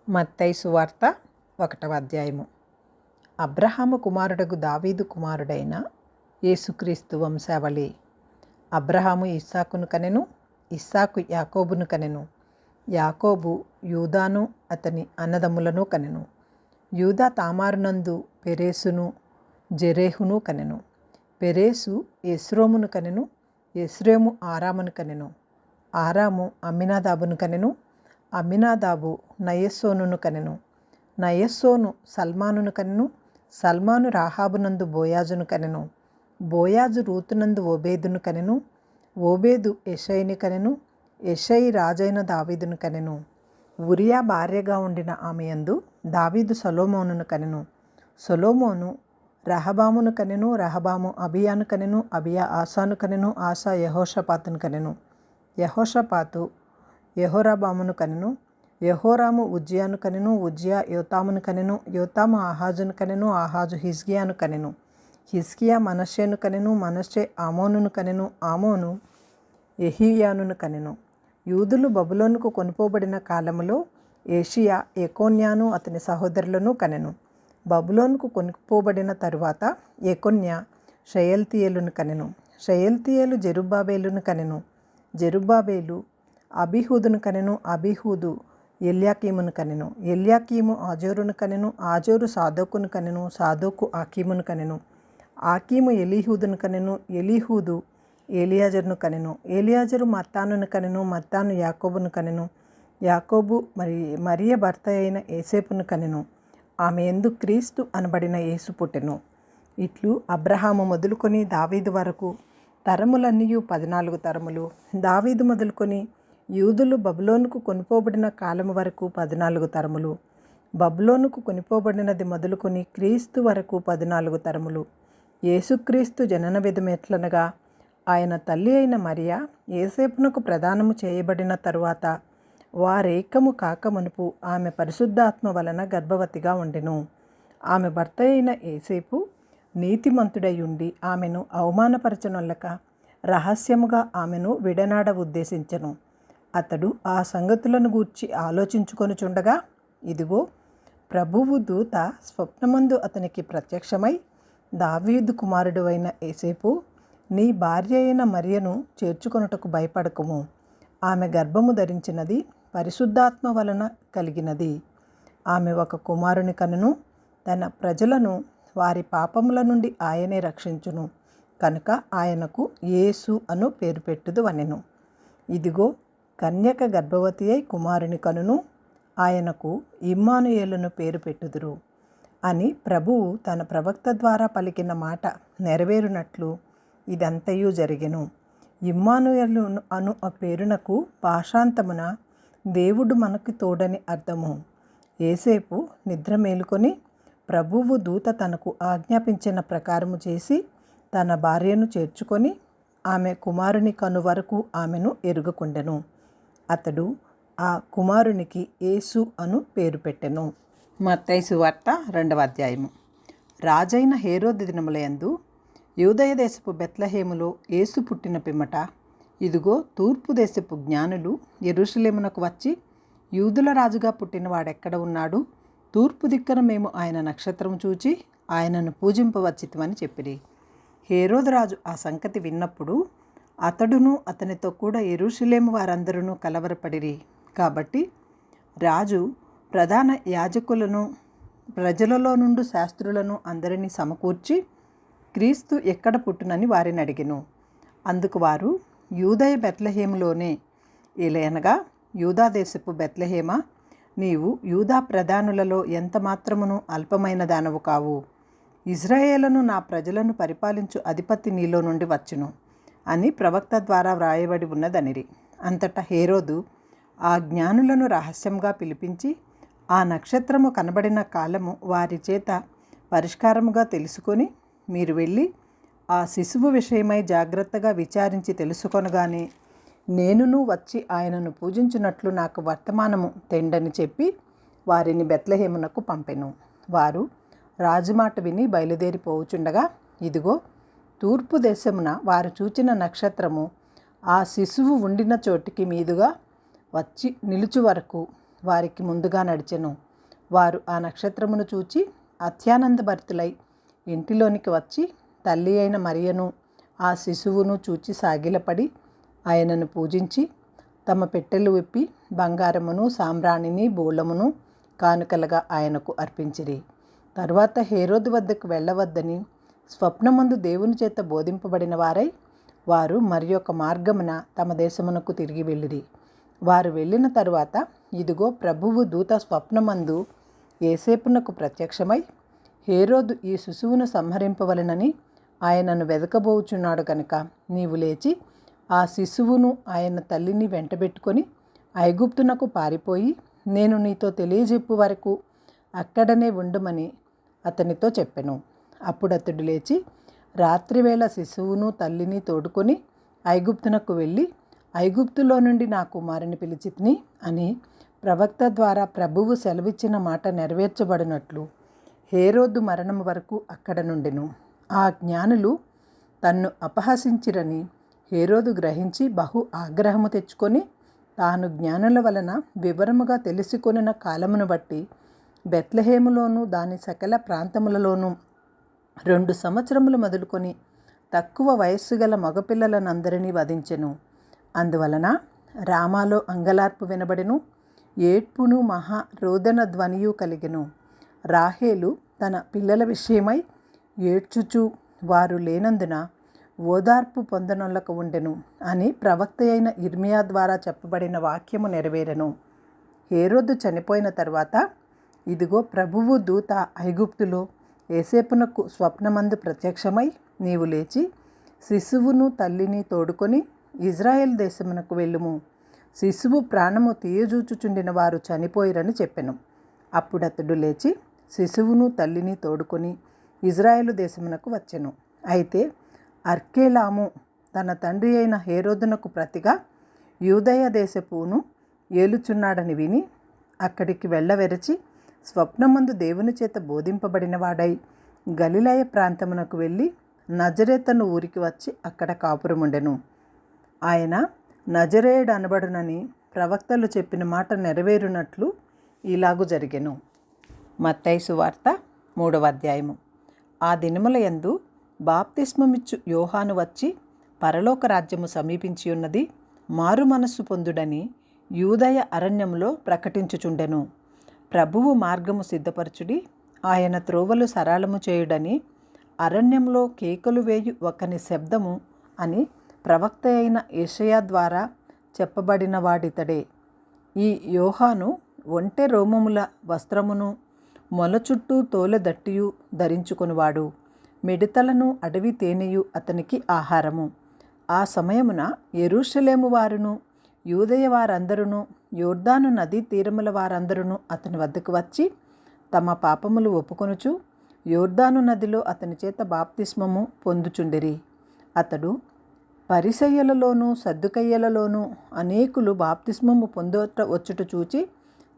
మత్తయి సువార్త 1వ అధ్యాయము. అబ్రహాము కుమారుడగు దావీదు కుమారుడైన యేసుక్రీస్తు వంశావళి. అబ్రహాము ఇస్సాకును కనెను, ఇస్సాకు యాకోబును కనెను, యాకోబు యూదాను అతని అన్నదమ్ములను కనెను. యూదా తామారునందు పెరేసును జెరేహును కనెను. పెరేసు ఎస్రోమును కనెను, ఎస్రోము ఆరామును కనెను, ఆరాము అమ్మినాదాబును కనెను, అమ్మినాదాబు నయస్సోనును కనెను, నయస్సోను సల్మానును కనెను, సల్మాను రాహాబునందు బోయాజును కనెను, బోయాజు రూతునందు ఓబేదును కనెను, ఓబేదు యెషయిని కనెను, యెషయి రాజైన దావీదును కనెను. ఉరియా భార్యగా ఉండిన ఆమెయందు దావీదు సొలొమోనును కనెను, సొలొమోను రహబామును కనెను, రహబాము అబియాను కనెను, అబియా ఆసాను కనెను, ఆసా యెహోషాపాతును కనెను, యెహోషాపాతు యెహోరాబామును కనెను, యెహోరాము ఉజ్జియాను కనెను, ఉజ్జియా యోతామును కనెను, యోతాము ఆహాజును కనెను, ఆహాజు హిజ్కియాను కనెను, హిజ్కియా మనష్షేను కనెను, మనష్షే ఆమోనును కనెను, ఆమోను యెహీయానును కనెను. యూదులు బబులోనుకు కొనుపోబడిన కాలములో ఏషియా యెకొన్యాను అతని సహోదరులను కనెను. బబులోనుకు కొనుకుపోబడిన తరువాత యెకొన్యా షయల్తీయేలును కనెను, షయల్తీయేలు జెరుబ్బాబేలును కనెను, జెరుబ్బాబేలు అబీహూదును కనెను, అబీహూదు ఎల్యాకీమును కనెను, ఎల్యాకీము ఆజోరును కనెను, ఆజోరు సాదోకును కనెను, సాదోకు ఆకీమును కనెను, ఆకీము ఎలీహూదును కనెను, ఎలీహూదు ఏలియాజరును కనెను, ఏలియాజరు మత్తానును కనెను, మత్తాను యాకోబును కనెను, యాకోబు మరియ భర్త అయిన యేసేపును కనెను. ఆమె యందు క్రీస్తు అనబడిన యేసు పుట్టెను. ఇట్లు అబ్రహాము మొదలుకొని దావీదు వరకు తరములన్నీయు 14 తరములు, దావీదు మొదలుకొని యూదులు బబులోనుకు కొనుపోబడిన కాలము వరకు 14 తరములు, బబులోనుకు కొనిపోబడినది మొదలుకొని క్రీస్తు వరకు 14 తరములు. యేసుక్రీస్తు జనన విధమెట్లనగా ఆయన తల్లి అయిన మరియ యేసేపునకు ప్రదానము చేయబడిన తరువాత వారేకము కాకమునుపు ఆమె పరిశుద్ధాత్మ వలన గర్భవతిగా ఉండెను. ఆమె భర్త అయిన యేసేపు నీతిమంతుడై ఉండి ఆమెను అవమానపరచనొల్లక రహస్యముగా ఆమెను విడనాడ ఉద్దేశించెను. అతడు ఆ సంగతులను గూర్చి ఆలోచించుకొనుచుండగా ఇదిగో ప్రభువు దూత స్వప్నమందు అతనికి ప్రత్యక్షమై, దావీదు కుమారుడు అయిన యేసేపు, నీ భార్య అయిన మరియను చేర్చుకొనుటకు భయపడకుము. ఆమె గర్భము ధరించినది పరిశుద్ధాత్మ వలన కలిగినది. ఆమె ఒక కుమారుని కనును, తన ప్రజలను వారి పాపముల నుండి ఆయనే రక్షించును. కనుక ఆయనకు యేసు అను పేరు పెట్టుదు అనెను. ఇదిగో కన్యక గర్భవతి అయి కుమారుని కనును, ఆయనకు ఇమ్మానుయేలును పేరు పెట్టుదురు అని ప్రభువు తన ప్రవక్త ద్వారా పలికిన మాట నెరవేరునట్లు ఇదంతయు జరిగెను. ఇమ్మానుయేలు అను ఆ పేరునకు భాషాంతమున దేవుడు మనకు తోడని అర్థము. యేసేపు నిద్ర మేలుకొని ప్రభువు దూత తనకు ఆజ్ఞాపించిన ప్రకారము చేసి తన భార్యను చేర్చుకొని ఆమె కుమారుని కను వరకు ఆమెను ఎరుగకుండెను. అతడు ఆ కుమారునికి యేసు అను పేరు పెట్టెను. మత్తయి సువార్త 2వ అధ్యాయము. రాజైన హేరోదు దినములయందు యూదయ దేశపు బెత్లెహేములో యేసు పుట్టిన పిమ్మట ఇదిగో తూర్పు దేశపు జ్ఞానులు యెరూషలేమునకు వచ్చి, యూదుల రాజుగా పుట్టిన వాడెక్కడ ఉన్నాడు? తూర్పు దిక్కున మేము ఆయన నక్షత్రం చూచి ఆయనను పూజింపవచ్చితిమని చెప్పిరి. హేరోదు రాజు ఆ సంగతి విన్నప్పుడు అతడును అతనితో కూడా యెరూషలేము వారందరూ కలవరపడిరి. కాబట్టి రాజు ప్రధాన యాజకులను ప్రజలలో నుండి శాస్త్రులను అందరినీ సమకూర్చి క్రీస్తు ఎక్కడ పుట్టునని వారిని అడిగెను. అందుకు వారు, యూదయ బెత్లెహేములోనే. ఏలయనగా, యూదా దేశపు బెత్లెహేమా, నీవు యూదా ప్రధానులలో ఎంత మాత్రమును అల్పమైన దానవు కావు. ఇజ్రాయేలును నా ప్రజలను పరిపాలించు అధిపతి నీలో నుండి వచ్చును అని ప్రవక్త ద్వారా వ్రాయబడి ఉన్నదనిరి. అంతటా హేరోదు ఆ జ్ఞానులను రహస్యంగా పిలిపించి ఆ నక్షత్రము కనబడిన కాలము వారి చేత పరిష్కారముగా తెలుసుకొని, మీరు వెళ్ళి ఆ శిశువు విషయమై జాగ్రత్తగా విచారించి తెలుసుకొనగానే నేనును వచ్చి ఆయనను పూజించున్నట్లు నాకు వర్తమానము తెండని చెప్పి వారిని బెత్లెహేమునకు పంపెను. వారు రాజుమాట విని బయలుదేరిపోవుచుండగా ఇదిగో తూర్పు దేశమున వారు చూచిన నక్షత్రము ఆ శిశువు ఉండిన చోటికి మీదుగా వచ్చి నిలుచు వరకు వారికి ముందుగా నడిచెను. వారు ఆ నక్షత్రమును చూచి అత్యానందభరితులై ఇంటిలోనికి వచ్చి తల్లి అయిన మరియను ఆ శిశువును చూచి సాగిలపడి ఆయనను పూజించి తమ పెట్టెలు విప్పి బంగారమును సాంబ్రాణిని బోళమును కానుకలుగా ఆయనకు అర్పించిరి. తరువాత హేరోదు వద్దకు వెళ్ళవద్దని స్వప్నమందు దేవుని చేత బోధింపబడిన వారై వారు మరి ఒక మార్గమున తమ దేశమునకు తిరిగి వెళ్ళిరి. వారు వెళ్ళిన తరువాత ఇదిగో ప్రభువు దూత స్వప్నమందు యోసేపునకు ప్రత్యక్షమై, హేరోదు ఈ శిశువును సంహరింపవలెనని ఆయనను వెదకబోచున్నాడు కనుక నీవు లేచి ఆ శిశువును ఆయన తల్లిని వెంటబెట్టుకొని ఐగుప్తునకు పారిపోయి నేను నీతో తెలియజెప్పు వరకు అక్కడనే ఉండమని అతనితో చెప్పెను. అప్పుడు అతడు లేచి రాత్రివేళ శిశువును తల్లిని తోడుకొని ఐగుప్తునకు వెళ్ళి ఐగుప్తులో నుండి నా కుమారుని పిలిచితిని అని ప్రవక్త ద్వారా ప్రభువు సెలవిచ్చిన మాట నెరవేర్చబడినట్లు హేరోదు మరణము వరకు అక్కడ నుండెను. ఆ జ్ఞానులు తన్ను అపహసించిరని హేరోదు గ్రహించి బహు ఆగ్రహము తెచ్చుకొని తాను జ్ఞానుల వలన వివరముగా తెలుసుకొనిన కాలమును బట్టి బెత్లెహేములోను దాని సకల ప్రాంతములలోనూ 2 సంవత్సరములు మొదలుకొని తక్కువ వయస్సు గల మగపిల్లలనందరినీ వధించెను. అందువలన రామాలో అంగలార్పు వినబడెను, ఏడ్పును మహా రోదన ధ్వనియు కలిగెను. రాహేలు తన పిల్లల విషయమై ఏడ్చుచు వారు లేనందున ఓదార్పు పొందనొల్లక ఉండెను అని ప్రవక్త అయిన ఇర్మియా ద్వారా చెప్పబడిన వాక్యము నెరవేరెను. హేరోదు చనిపోయిన తరువాత ఇదిగో ప్రభువు దూత ఐగుప్తులో యోసేపునకు స్వప్నమందు ప్రత్యక్షమై, నీవు లేచి శిశువును తల్లిని తోడుకొని ఇజ్రాయెల్ దేశమునకు వెళ్ళుము, శిశువు ప్రాణము తీయజూచుచుండిన వారు చనిపోయిరని చెప్పెను. అప్పుడు అతడు లేచి శిశువును తల్లిని తోడుకొని ఇజ్రాయేలు దేశమునకు వచ్చెను. అయితే అర్కేలాము తన తండ్రి అయిన హేరోదునకు ప్రతిగా యూదయ దేశపును ఏలుచున్నాడని విని అక్కడికి వెళ్ళవెరచి స్వప్నమందు దేవుని చేత బోధింపబడిన వాడై గలిలయ ప్రాంతమునకు వెళ్ళి నజరేతను ఊరికి వచ్చి అక్కడ కాపురముండెను. ఆయన నజరేయుడు అనబడునని ప్రవక్తలు చెప్పిన మాట నెరవేరునట్లు ఇలాగు జరిగెను. మత్తయి సువార్త 3వ అధ్యాయము. ఆ దినముల యందు బాప్తిస్మమిచ్చు యోహాను వచ్చి పరలోక రాజ్యము సమీపించి ఉన్నది, మారు మనస్సు పొందుడని యూదయ అరణ్యంలో ప్రకటించుచుండెను. ప్రభువు మార్గము సిద్ధపరచుడి, ఆయన త్రోవలు సరళము చేయుడని అరణ్యంలో కేకలు వేయు ఒకని శబ్దము అని ప్రవక్త అయిన యెషయా ద్వారా చెప్పబడిన వాడితడే. ఈ యోహాను ఒంటె రోమముల వస్త్రమును మొల చుట్టూ తోల దట్టియు ధరించుకొనివాడు. మిడతలను అడవి తేనెయు అతనికి ఆహారము. ఆ సమయమున యెరూషలేము వారును యూదయ వారందరూ యొర్దాను నదీ తీరముల వారందరూ అతని వద్దకు వచ్చి తమ పాపములు ఒప్పుకొనుచు యొర్దాను నదిలో అతని చేత బాప్తిస్మము పొందుచుండిరి. అతడు పరిసయ్యులలోనూ సద్దుకయ్యులలోనూ అనేకులు బాప్తిస్మము పొందొట వచ్చుట చూచి,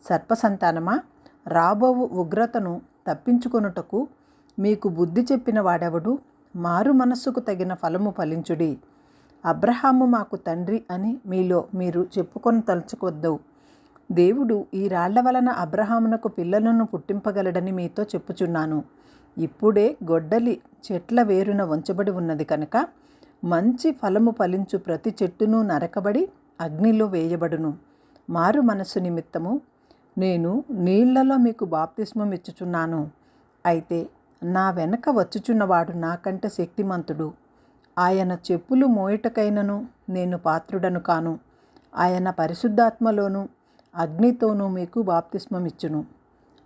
సర్పసంతానమా, రాబోవు ఉగ్రతను తప్పించుకొనుటకు మీకు బుద్ధి చెప్పిన వాడెవడు? మారు మనస్సుకు తగిన ఫలము ఫలించుడి. అబ్రహాము మాకు తండ్రి అని మీలో మీరు చెప్పుకొని తలుచుకొద్దు. దేవుడు ఈ రాళ్ల వలన అబ్రహామునకు పిల్లలను పుట్టింపగలడని మీతో చెప్పుచున్నాను. ఇప్పుడే గొడ్డలి చెట్ల వేరున ఉంచబడి ఉన్నది కనుక మంచి ఫలము ఫలించు ప్రతి చెట్టును నరకబడి అగ్నిలో వేయబడును. మారు మనస్సు నిమిత్తము నేను నీళ్లలో మీకు బాప్తిస్మం ఇచ్చుచున్నాను. అయితే నా వెనక వచ్చుచున్నవాడు నాకంటే శక్తిమంతుడు. ఆయన చెప్పులు మోయుటకైనను నేను పాత్రుడను కాను. ఆయన పరిశుద్ధాత్మలోను అగ్నితోనూ మీకు బాప్తిస్మం ఇచ్చును.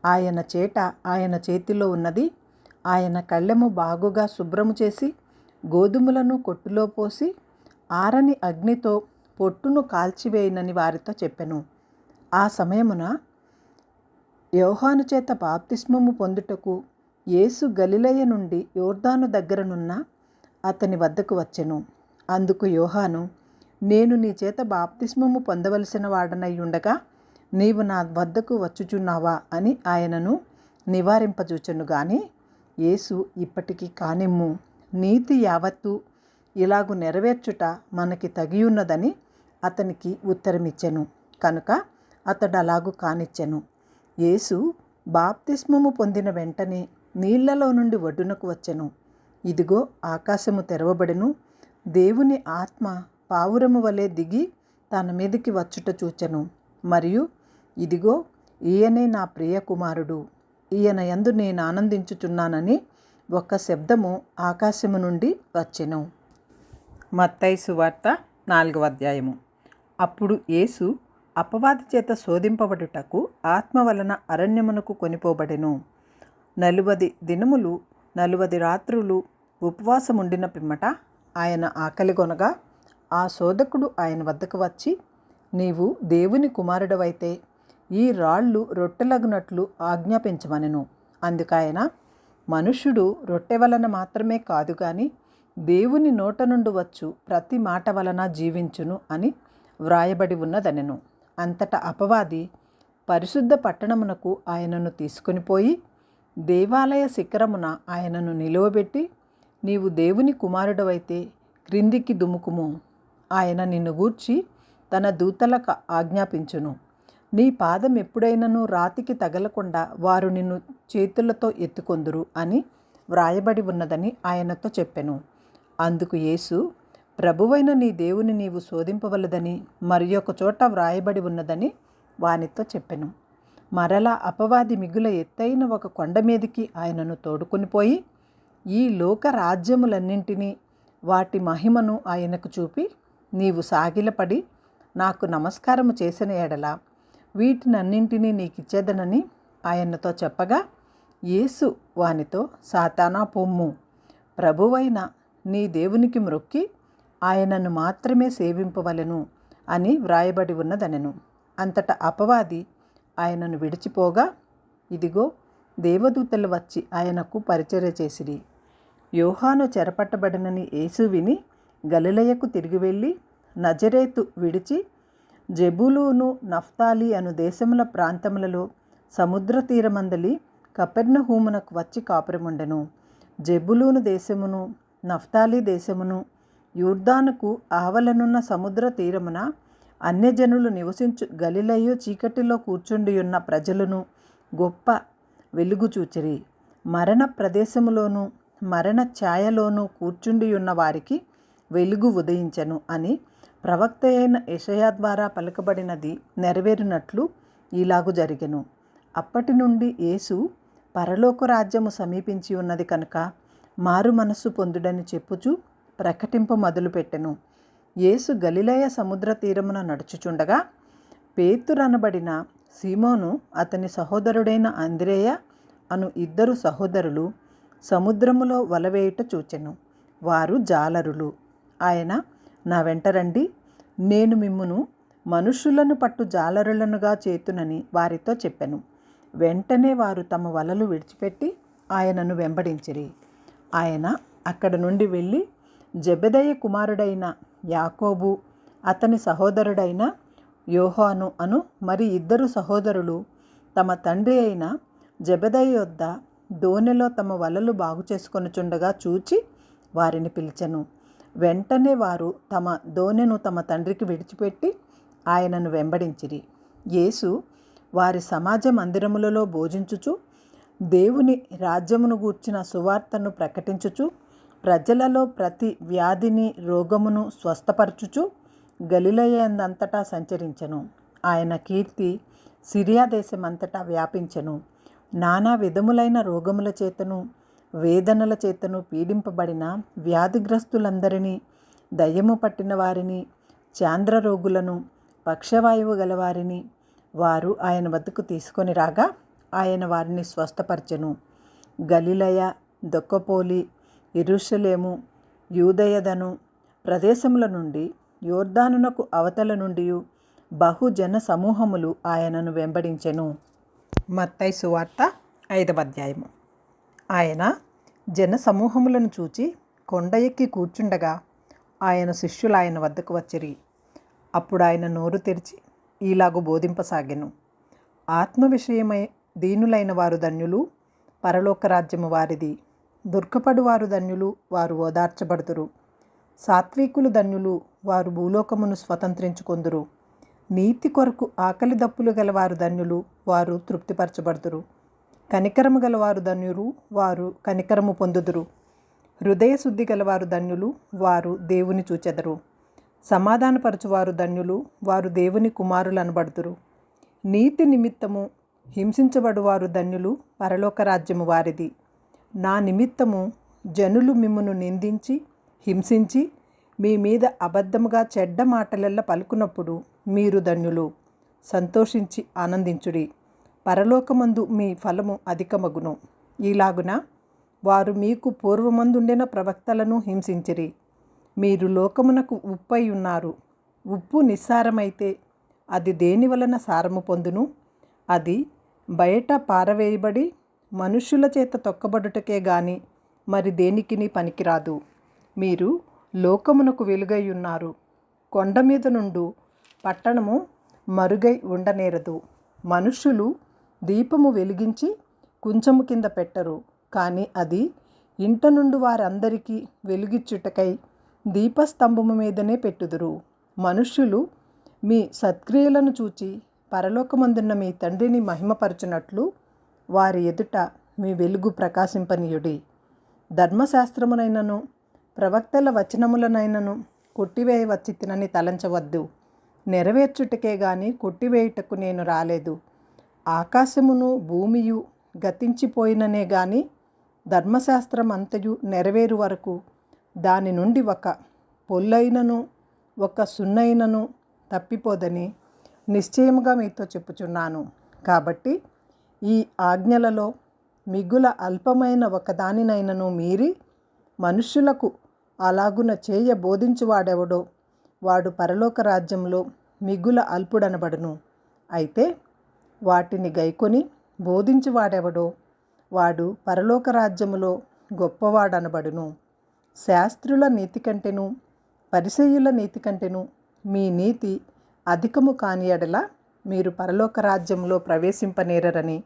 ఆయన చేట ఆయన చేతిలో ఉన్నది. ఆయన కళ్ళెము బాగుగా శుభ్రము చేసి గోధుమలను కొట్టులో పోసి ఆరని అగ్నితో పొట్టును కాల్చివేయనని వారితో చెప్పెను. ఆ సమయమున యోహాను చేత బాప్తిస్మము పొందుటకు యేసు గలిలయ నుండి యొర్దాను దగ్గరనున్న అతని వద్దకు వచ్చెను. అందుకు యోహాను, నేను నీ చేత బాప్తిస్మము పొందవలసిన వాడనై ఉండగా నీవు నా వద్దకు వచ్చుచున్నావా అని ఆయనను నివారింపజూచెను. గాని యేసు, ఇప్పటికి కానిమ్ము, నీతి యావత్తు ఇలాగు నెరవేర్చుట మనకి తగియున్నదని అతనికి ఉత్తరమిచ్చెను. కనుక అతడు అలాగు కానిచ్చెను. యేసు బాప్తిస్మము పొందిన వెంటనే నీళ్లలో నుండి ఒడ్డునకు వచ్చెను. ఇదిగో ఆకాశము తెరవబడెను. దేవుని ఆత్మ పావురము వలె దిగి తన మీదికి వచ్చుట చూచెను. మరియు ఇదిగో ఈయనే నా ప్రియ కుమారుడు, ఈయన యందు నేను ఆనందించుచున్నానని ఒక శబ్దము ఆకాశము నుండి వచ్చెను. మత్తయి సువార్త 4వ అధ్యాయము. అప్పుడు యేసు అపవాది చేత శోధింపబడుటకు ఆత్మ వలన అరణ్యమునకు కొనిపోబడెను. 40 దినములు 40 రాత్రులు ఉపవాసముండిన పిమ్మట ఆయన ఆకలిగొనగా ఆ శోధకుడు ఆయన వద్దకు వచ్చి, నీవు దేవుని కుమారుడవైతే ఈ రాళ్ళు రొట్టెలగునట్లు ఆజ్ఞాపించమనెను. అందుకాయన, మనుష్యుడు రొట్టె వలన మాత్రమే కాదు గాని దేవుని నోట నుండి వచ్చు ప్రతి మాట వలన జీవించును అని వ్రాయబడి ఉన్నదనెను. అంతటా అపవాది పరిశుద్ధ పట్టణమునకు ఆయనను తీసుకొని పోయి దేవాలయ శిఖరమున ఆయనను నిలువబెట్టి, నీవు దేవుని కుమారుడవైతే క్రిందికి దుముకుము, ఆయన నిన్ను గూర్చి తన దూతలకు ఆజ్ఞాపించును, నీ పాదం ఎప్పుడైనను రాతికి తగలకుండా వారు నిన్ను చేతులతో ఎత్తుకొందురు అని వ్రాయబడి ఉన్నదని ఆయనతో చెప్పెను. అందుకు యేసు, ప్రభువైన నీ దేవుని నీవు శోధింపవలదని మరి ఒక చోట వ్రాయబడి ఉన్నదని వానితో చెప్పెను. మరలా అపవాది మిగుల ఎత్తైన ఒక కొండ మీదికి ఆయనను తోడుకొని పోయి ఈ లోక రాజ్యములన్నింటినీ వాటి మహిమను ఆయనకు చూపి, నీవు సాగిలపడి నాకు నమస్కారము చేసిన ఎడల వీటినన్నింటినీ నీకిచ్చేదనని ఆయనతో చెప్పగా, యేసు వానితో, సాతానా పొమ్ము, ప్రభువైన నీ దేవునికి మ్రొక్కి ఆయనను మాత్రమే సేవింపవలెను అని వ్రాయబడి ఉన్నదనెను. అంతటా అపవాది ఆయనను విడిచిపోగా, ఇదిగో దేవదూతలు వచ్చి ఆయనకు పరిచర్య చేసిరి. యోహాను చెరపట్టబడినని యేసు విని గలిలయకు తిరిగి వెళ్ళి నజరేతు విడిచి జెబూలూను నఫ్తాలి అను దేశముల ప్రాంతములలో సముద్ర తీరమందలి కపెర్నహూమునకు వచ్చి కాపురముండెను. జెబూలూను దేశమును నఫ్తాలి దేశమును యోర్దానుకు ఆవలనున్న సముద్ర తీరమున అన్యజనులు నివసించు గలిలయ చీకటిలో కూర్చుండియున్న ప్రజలను గొప్ప వెలుగు చూచిరి. మరణ ప్రదేశములోను మరణ ఛాయలోనూ కూర్చుండియున్న వారికి వెలుగు ఉదయించెను అని ప్రవక్త అయిన యెషయా ద్వారా పలుకబడినది నెరవేరినట్లు ఇలాగు జరిగెను. అప్పటి నుండి యేసు పరలోక రాజ్యము సమీపించి ఉన్నది కనుక మారు మనస్సు పొందుడని చెప్పుచూ ప్రకటింప మొదలుపెట్టెను. యేసు గలిలయ సముద్ర తీరమున నడుచుచుండగా పేతురనబడిన సీమోను అతని సహోదరుడైన అంద్రేయ అను 2 సహోదరులు సముద్రములో వలవేయుట చూచెను. వారు జాలరులు. ఆయన, నా వెంట రండి, నేను మిమ్మును మనుషులను పట్టు జాలరులనుగా చేతునని వారితో చెప్పెను. వెంటనే వారు తమ వలలు విడిచిపెట్టి ఆయనను వెంబడించిరి. ఆయన అక్కడ నుండి వెళ్ళి జెబెదయి కుమారుడైన యాకోబు, అతని సహోదరుడైన యోహాను అను మరి 2 సహోదరులు తమ తండ్రి అయిన జెబెదయి యొద్ద దోణిలో తమ వలలు బాగు చేసుకొనుచుండగా చూచి వారిని పిలిచెను. వెంటనే వారు తమ దోణెను తమ తండ్రికి విడిచిపెట్టి ఆయనను వెంబడించిరి. యేసు వారి సమాజ మందిరములలో భోజించుచు దేవుని రాజ్యమును గూర్చిన సువార్తను ప్రకటించుచు ప్రజలలో ప్రతి వ్యాధిని రోగమును స్వస్థపరచుచు గలిలయందంతటా సంచరించెను. ఆయన కీర్తి సిరియా దేశమంతటా వ్యాపించెను. నానా విధములైన రోగముల చేతను వేదనల చేతను పీడింపబడిన వ్యాధిగ్రస్తులందరినీ, దయ్యము పట్టిన వారిని, చాంద్ర రోగులను, పక్షవాయువు గలవారిని వారు ఆయన వద్దకు తీసుకొని రాగా ఆయన వారిని స్వస్థపరచెను. గలిలయ, దొక్కపోలి, యెరూషలేము, యూదయదను ప్రదేశముల నుండి యోర్దానునకు అవతల నుండి బహుజన సమూహములు ఆయనను వెంబడించెను. మత్తయి సువార్త 5వ అధ్యాయము. ఆయన జన సమూహములను చూచి కొండ ఎక్కి కూర్చుండగా ఆయన శిష్యులు ఆయన వద్దకు వచ్చిరి. అప్పుడు ఆయన నోరు తెరిచి ఈలాగు బోధింపసాగెను. ఆత్మ విషయమై దీనులైన వారు ధన్యులు, పరలోక రాజ్యము వారిది. దుర్గపడు వారు ధన్యులు, వారు ఓదార్చబడుదురు. సాత్వికులు ధన్యులు, వారు భూలోకమును స్వతంత్రించుకొందురు. నీతి కొరకు ఆకలి దప్పులు గలవారు ధన్యులు, వారు తృప్తిపరచబడుదురు. కనికరము గలవారు ధన్యులు, వారు కనికరము పొందుదురు. హృదయ శుద్ధి గలవారు ధన్యులు, వారు దేవుని చూచెదరు. సమాధానపరచువారు ధన్యులు, వారు దేవుని కుమారులు అనబడుదురు. నీతి నిమిత్తము హింసించబడువారు ధన్యులు, పరలోక రాజ్యము వారిది. నా నిమిత్తము జనులు మిమ్మును నిందించి హింసించి మీ మీద అబద్ధముగా చెడ్డ మాటలెల్ల పలుకున్నప్పుడు మీరు ధన్యులు. సంతోషించి ఆనందించుడి, పరలోకమందు మీ ఫలము అధికమగును. ఈలాగున వారు మీకు పూర్వమందుండిన ప్రవక్తలను హింసించిరి. మీరు లోకమునకు ఉప్పై ఉన్నారు. ఉప్పు నిస్సారమైతే అది దేని వలన సారము పొందును? అది బయట పారవేయబడి మనుష్యుల చేత తొక్కబడుటకే గాని మరి దేనికిని పనికిరాదు. మీరు లోకమునకు వెలుగై ఉన్నారు. కొండ మీద నుండు పట్టణము మరుగై ఉండనేరదు. మనుష్యులు దీపము వెలిగించి కుంచము కింద పెట్టరు, కానీ అది ఇంట నుండి వారందరికీ వెలుగిచ్చుటకై దీపస్తంభము మీదనే పెట్టుదురు. మనుష్యులు మీ సత్క్రియలను చూచి పరలోకమందున్న మీ తండ్రిని మహిమపరచునట్లు వారి ఎదుట మీ వెలుగు ప్రకాశింపనీయుడి. ధర్మశాస్త్రమునైనను ప్రవక్తల వచనములనైనను కొట్టివేయవచ్చి తినని తలంచవద్దు. నెరవేర్చుటకే గాని కొట్టివేయుటకు నేను రాలేదు. ఆకాశమును భూమియు గతించిపోయిననే గాని ధర్మశాస్త్రం అంతయు నెరవేరు వరకు దాని నుండి ఒక పొల్లైనను ఒక సున్నైనను తప్పిపోదని నిశ్చయముగా మీతో చెప్పుచున్నాను. కాబట్టి ఈ ఆజ్ఞలలో మిగుల అల్పమైన ఒకదానినైనను మీరి మనుష్యులకు అలాగున చేయ బోధించువాడెవడో వాడు పరలోక రాజ్యంలో మిగుల అల్పుడనబడును. అయితే వాటిని గైకొని బోధించువాడెవడో వాడు పరలోక రాజ్యములో గొప్పవాడనబడును. శాస్త్రుల నీతి కంటెను పరిసయ్యుల నీతి కంటెను మీ నీతి అధికము కాని ఎడల మీరు పరలోక రాజ్యంలో ప్రవేశింపనేరని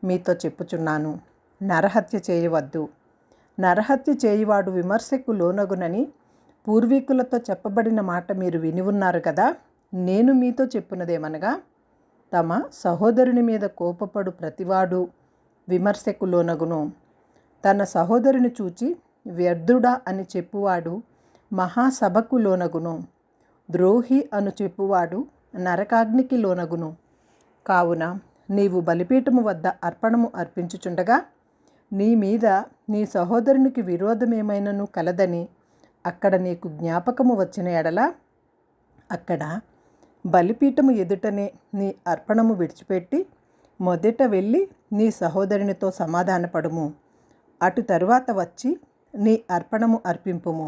మీతో చెప్పుచున్నాను. నరహత్య చేయవద్దు. నరహత్య చేయువాడు విమర్శకు లోనగునని పూర్వీకులతో చెప్పబడిన మాట మీరు విని ఉన్నారు కదా. నేను మీతో చెప్పునదేమనగా, తమ సహోదరుని మీద కోపపడు ప్రతివాడు విమర్శకు లోనగును. తన సహోదరుని చూచి వ్యర్థుడా అని చెప్పువాడు మహాసభకు లోనగును. ద్రోహి అను చెప్పువాడు నరకాగ్నికి లోనగును. కావున నీవు బలిపీఠము వద్ద అర్పణము అర్పించుచుండగా నీ మీద నీ సహోదరునికి విరోధమేమైనను కలదని అక్కడ నీకు జ్ఞాపకము వచ్చిన ఎడల అక్కడ బలిపీఠము ఎదుటనే నీ అర్పణము విడిచిపెట్టి మొదట వెళ్ళి నీ సహోదరునితో సమాధానపడుము. అటు తరువాత వచ్చి నీ అర్పణము అర్పింపుము.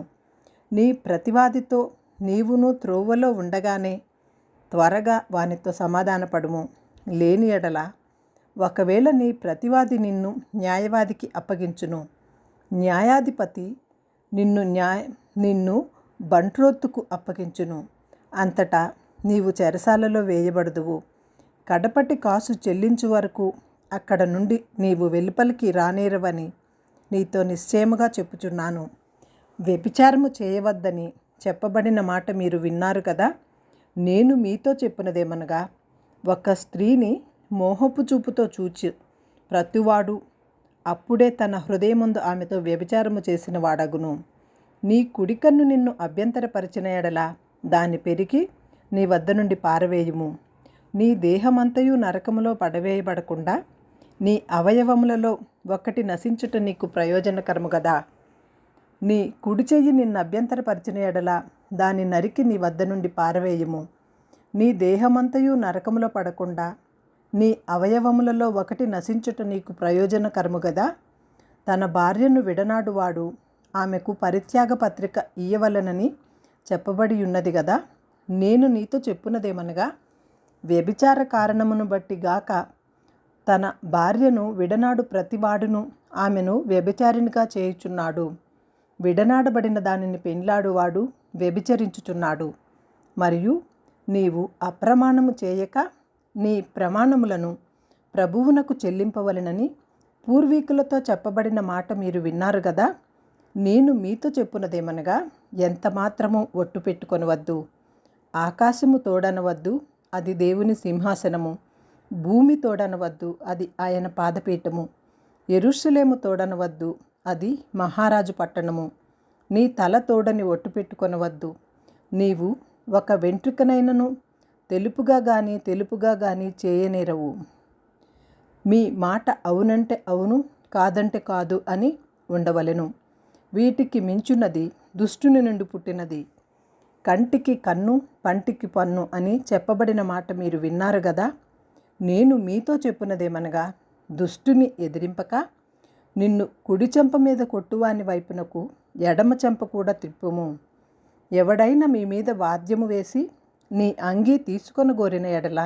నీ ప్రతివాదితో నీవును త్రోవలో ఉండగానే త్వరగా వానితో సమాధానపడుము. లేని ఎడల ఒకవేళ నీ ప్రతివాది నిన్ను న్యాయవాదికి అప్పగించును, న్యాయాధిపతి నిన్ను బంట్రోత్తుకు అప్పగించును. అంతటా నీవు చెరసాలలో వేయబడుదువు. కడపటి కాసు చెల్లించు వరకు అక్కడ నుండి నీవు వెలుపలికి రానేరవని నీతో నిశ్చయముగా చెప్పుచున్నాను. వ్యభిచారము చేయవద్దని చెప్పబడిన మాట మీరు విన్నారు కదా. నేను మీతో చెప్పినదేమనగా, ఒక స్త్రీని మోహపు చూపుతో చూచి ప్రతివాడు అప్పుడే తన హృదయమందు ఆమెతో వ్యభిచారము చేసిన వాడగును. నీ కుడికన్ను నిన్ను అభ్యంతరపరిచిన ఎడల దాన్ని పెరికి నీ వద్ద నుండి పారవేయుము. నీ దేహమంతయు నరకములో పడవేయబడకుండా నీ అవయవములలో ఒకటి నశించుట నీకు ప్రయోజనకరము కదా. నీ కుడి చెయ్యి నిన్ను అభ్యంతరపరిచిన ఎడల దాన్ని నరికి నీ వద్ద నుండి పారవేయుము. నీ దేహమంతయు నరకములో పడకుండా నీ అవయవములలో ఒకటి నశించుట నీకు ప్రయోజనకరము కదా. తన భార్యను విడనాడువాడు ఆమెకు పరిత్యాగ పత్రిక ఇయ్యవలనని చెప్పబడి ఉన్నది కదా. నేను నీతో చెప్పునదేమనగా, వ్యభిచార కారణమును బట్టి గాక తన భార్యను విడనాడు ప్రతివాడును ఆమెను వ్యభిచారినిగా చేయుచున్నాడు. విడనాడబడిన దానిని పెండ్లాడువాడు వ్యభిచరించుచున్నాడు. మరియు నీవు అప్రమాణము చేయక నీ ప్రమాణములను ప్రభువునకు చెల్లింపవలెనని పూర్వీకులతో చెప్పబడిన మాట మీరు విన్నారు కదా. నేను మీతో చెప్పునదేమనగా, ఎంత మాత్రము ఒట్టు పెట్టుకొనవద్దు, ఆకాశము తోడనవద్దు, అది దేవుని సింహాసనము. భూమి తోడనవద్దు, అది ఆయన పాదపీఠము. యెరూషలేము తోడనవద్దు, అది మహారాజు పట్టణము. నీ తల తోడని ఒట్టు పెట్టుకొనవద్దు. నీవు ఒక వెంట్రుకనైనను తెలుపుగా గాని చేయనేరవు. మీ మాట అవునంటే అవును, కాదంటే కాదు అని ఉండవలెను. వీటికి మించున్నది దుష్టుని నుండి పుట్టినది. కంటికి కన్ను, పంటికి పన్ను అని చెప్పబడిన మాట మీరు విన్నారు గదా. నేను మీతో చెప్పున్నదేమనగా, దుష్టుని ఎదిరింపక నిన్ను కుడి చెంప మీద కొట్టువాని వైపునకు ఎడమ చెంప కూడా తిప్పుము. ఎవడైనా మీ మీద వాద్యము వేసి నీ అంగీ తీసుకొనగోరిన ఎడల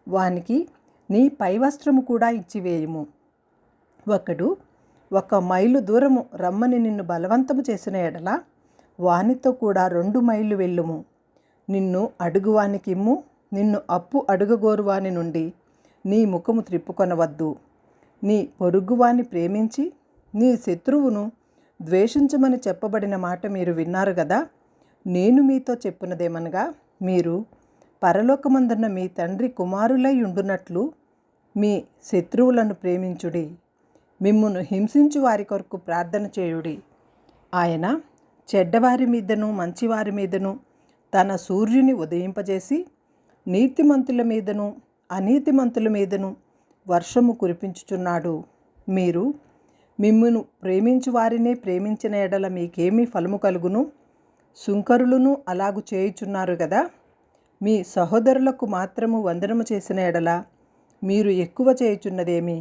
వానికి నీ పైవస్త్రము కూడా ఇచ్చివేయుము. ఒకడు 1 మైలు దూరము రమ్మని నిన్ను బలవంతము చేసిన ఎడల వానితో కూడా 2 మైళ్ళు వెళ్ళుము. నిన్ను అడుగువానికి ఇమ్ము, నిన్ను అప్పు అడుగగోరువాని నుండి నీ ముఖము త్రిప్పుకొనవద్దు. నీ పొరుగువాని ప్రేమించి నీ శత్రువును ద్వేషించమని చెప్పబడిన మాట మీరు విన్నారు గదా. నేను మీతో చెప్పున్నదేమనగా, మీరు పరలోకమందున్న మీ తండ్రి కుమారులై ఉండునట్లు మీ శత్రువులను ప్రేమించుడి. మిమ్మును హింసించు వారి కొరకు ప్రార్థన చేయుడి. ఆయన చెడ్డవారి మీదను మంచివారి మీదను తన సూర్యుని ఉదయింపజేసి నీతిమంతుల మీదను అనీతిమంతుల మీదను వర్షము కురిపించుచున్నాడు. మీరు మిమ్మును ప్రేమించు వారినే ప్రేమించిన ఎడల మీకేమీ ఫలము కలుగును? సుంకరులను అలాగు చేయుచున్నారు కదా. మీ సహోదరులకు మాత్రము వందనము చేసిన ఎడల మీరు ఎక్కువ చేయుచున్నదేమి?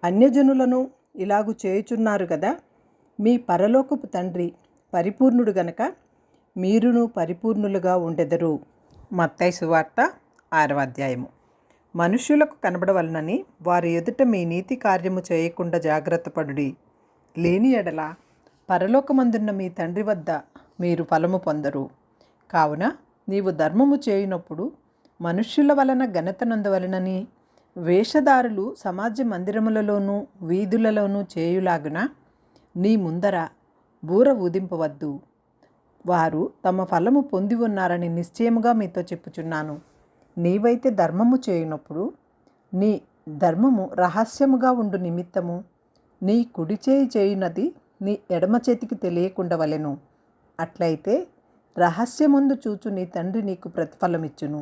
అన్యజనులను ఇలాగు చేయుచున్నారు కదా. మీ పరలోకపు తండ్రి పరిపూర్ణుడు గనక మీరును పరిపూర్ణులుగా ఉండెదరు. మత్తయి సువార్త 6వ అధ్యాయము. మనుష్యులకు కనబడవలనని వారి ఎదుట మీ నీతి కార్యము చేయకుండా జాగ్రత్తపడుడి. లేని ఎడల పరలోకమందున్న మీ తండ్రి వద్ద మీరు ఫలము పొందరు. కావున నీవు ధర్మము చేయునప్పుడు మనుష్యుల వలన ఘనత నొందవలెనని వేషధారులు సమాజ మందిరములలోనూ వీధులలోనూ చేయులాగున నీ ముందర బూర ఊదింపవద్దు. వారు తమ ఫలము పొంది ఉన్నారని నిశ్చయముగా మీతో చెప్పుచున్నాను. నీవైతే ధర్మము చేయునప్పుడు నీ ధర్మము రహస్యముగా ఉండు నిమిత్తము నీ కుడి చేయి చేయునది నీ ఎడమ చేతికి తెలియకుండవలెను. అట్లయితే రహస్యమందు చూచు నీ తండ్రి నీకు ప్రతిఫలమిచ్చును.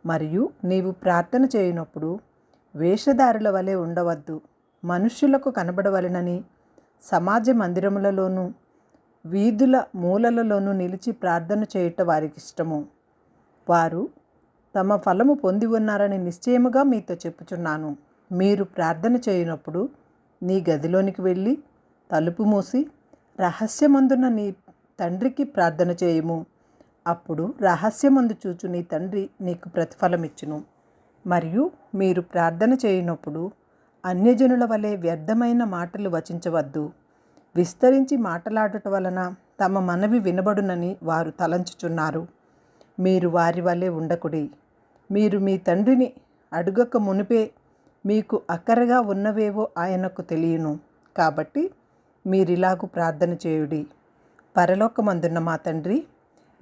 మరియు నీవు ప్రార్థన చేయునప్పుడు వేషధారుల వలె ఉండవద్దు. మనుష్యులకు కనబడవలెనని సమాజ మందిరములలోనూ వీధుల మూలలలోనూ నిలిచి ప్రార్థన చేయుట వారికిష్టము. వారు తమ ఫలము పొంది ఉన్నారని నిశ్చయముగా మీతో చెప్పుచున్నాను. మీరు ప్రార్థన చేయునప్పుడు నీ గదిలోనికి వెళ్ళి తలుపు మూసి రహస్యమందున నీ తండ్రికి ప్రార్థన చేయుము. అప్పుడు రహస్యమందు చూచు నీ తండ్రి నీకు ప్రతిఫలమిచ్చును. మరియు మీరు ప్రార్థన చేయునప్పుడు అన్యజనుల వలె వ్యర్థమైన మాటలు వచించవద్దు. విస్తరించి మాటలాడుట వలన తమ మనవి వినబడునని వారు తలంచుచున్నారు. మీరు వారి వలె ఉండకుడి. మీరు మీ తండ్రిని అడుగక మునిపే మీకు అక్కరగా ఉన్నవేవో ఆయనకు తెలియను. కాబట్టి మీరిలాగు ప్రార్థన చేయుడి. పరలోకమందున్న మా తండ్రి,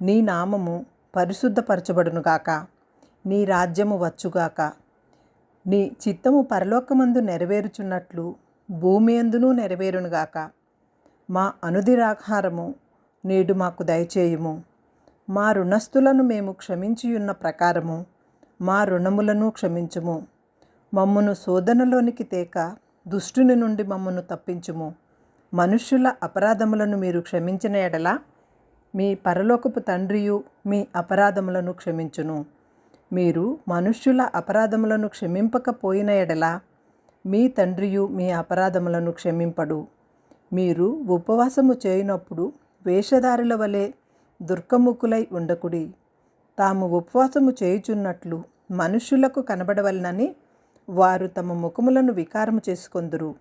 నీ నామము పరిశుద్ధపరచబడునుగాక. నీ రాజ్యము వచ్చుగాక. నీ చిత్తము పరలోకమందు నెరవేరుచున్నట్లు భూమి యందును నెరవేరునుగాక. మా అనుదినాహారము నేడు మాకు దయచేయుము. మా రుణస్థులను మేము క్షమించియున్న ప్రకారము మా రుణములను క్షమించుము. మమ్మును శోధనలోనికి తేక దుష్టుని నుండి మమ్మను తప్పించుము. మనుష్యుల అపరాధములను మీరు క్షమించిన ఎడల మీ పరలోకపు తండ్రియు మీ అపరాధములను క్షమించును. మీరు మనుష్యుల అపరాధములను క్షమింపకపోయిన ఎడల మీ తండ్రియు మీ అపరాధములను క్షమింపడు. మీరు ఉపవాసము చేయునప్పుడు వేషధారుల వలె దుర్గముఖులై ఉండకుడి. తాము ఉపవాసము చేయుచున్నట్లు మనుష్యులకు కనబడవలనని వారు తమ ముఖములను వికారము చేసుకొందురు.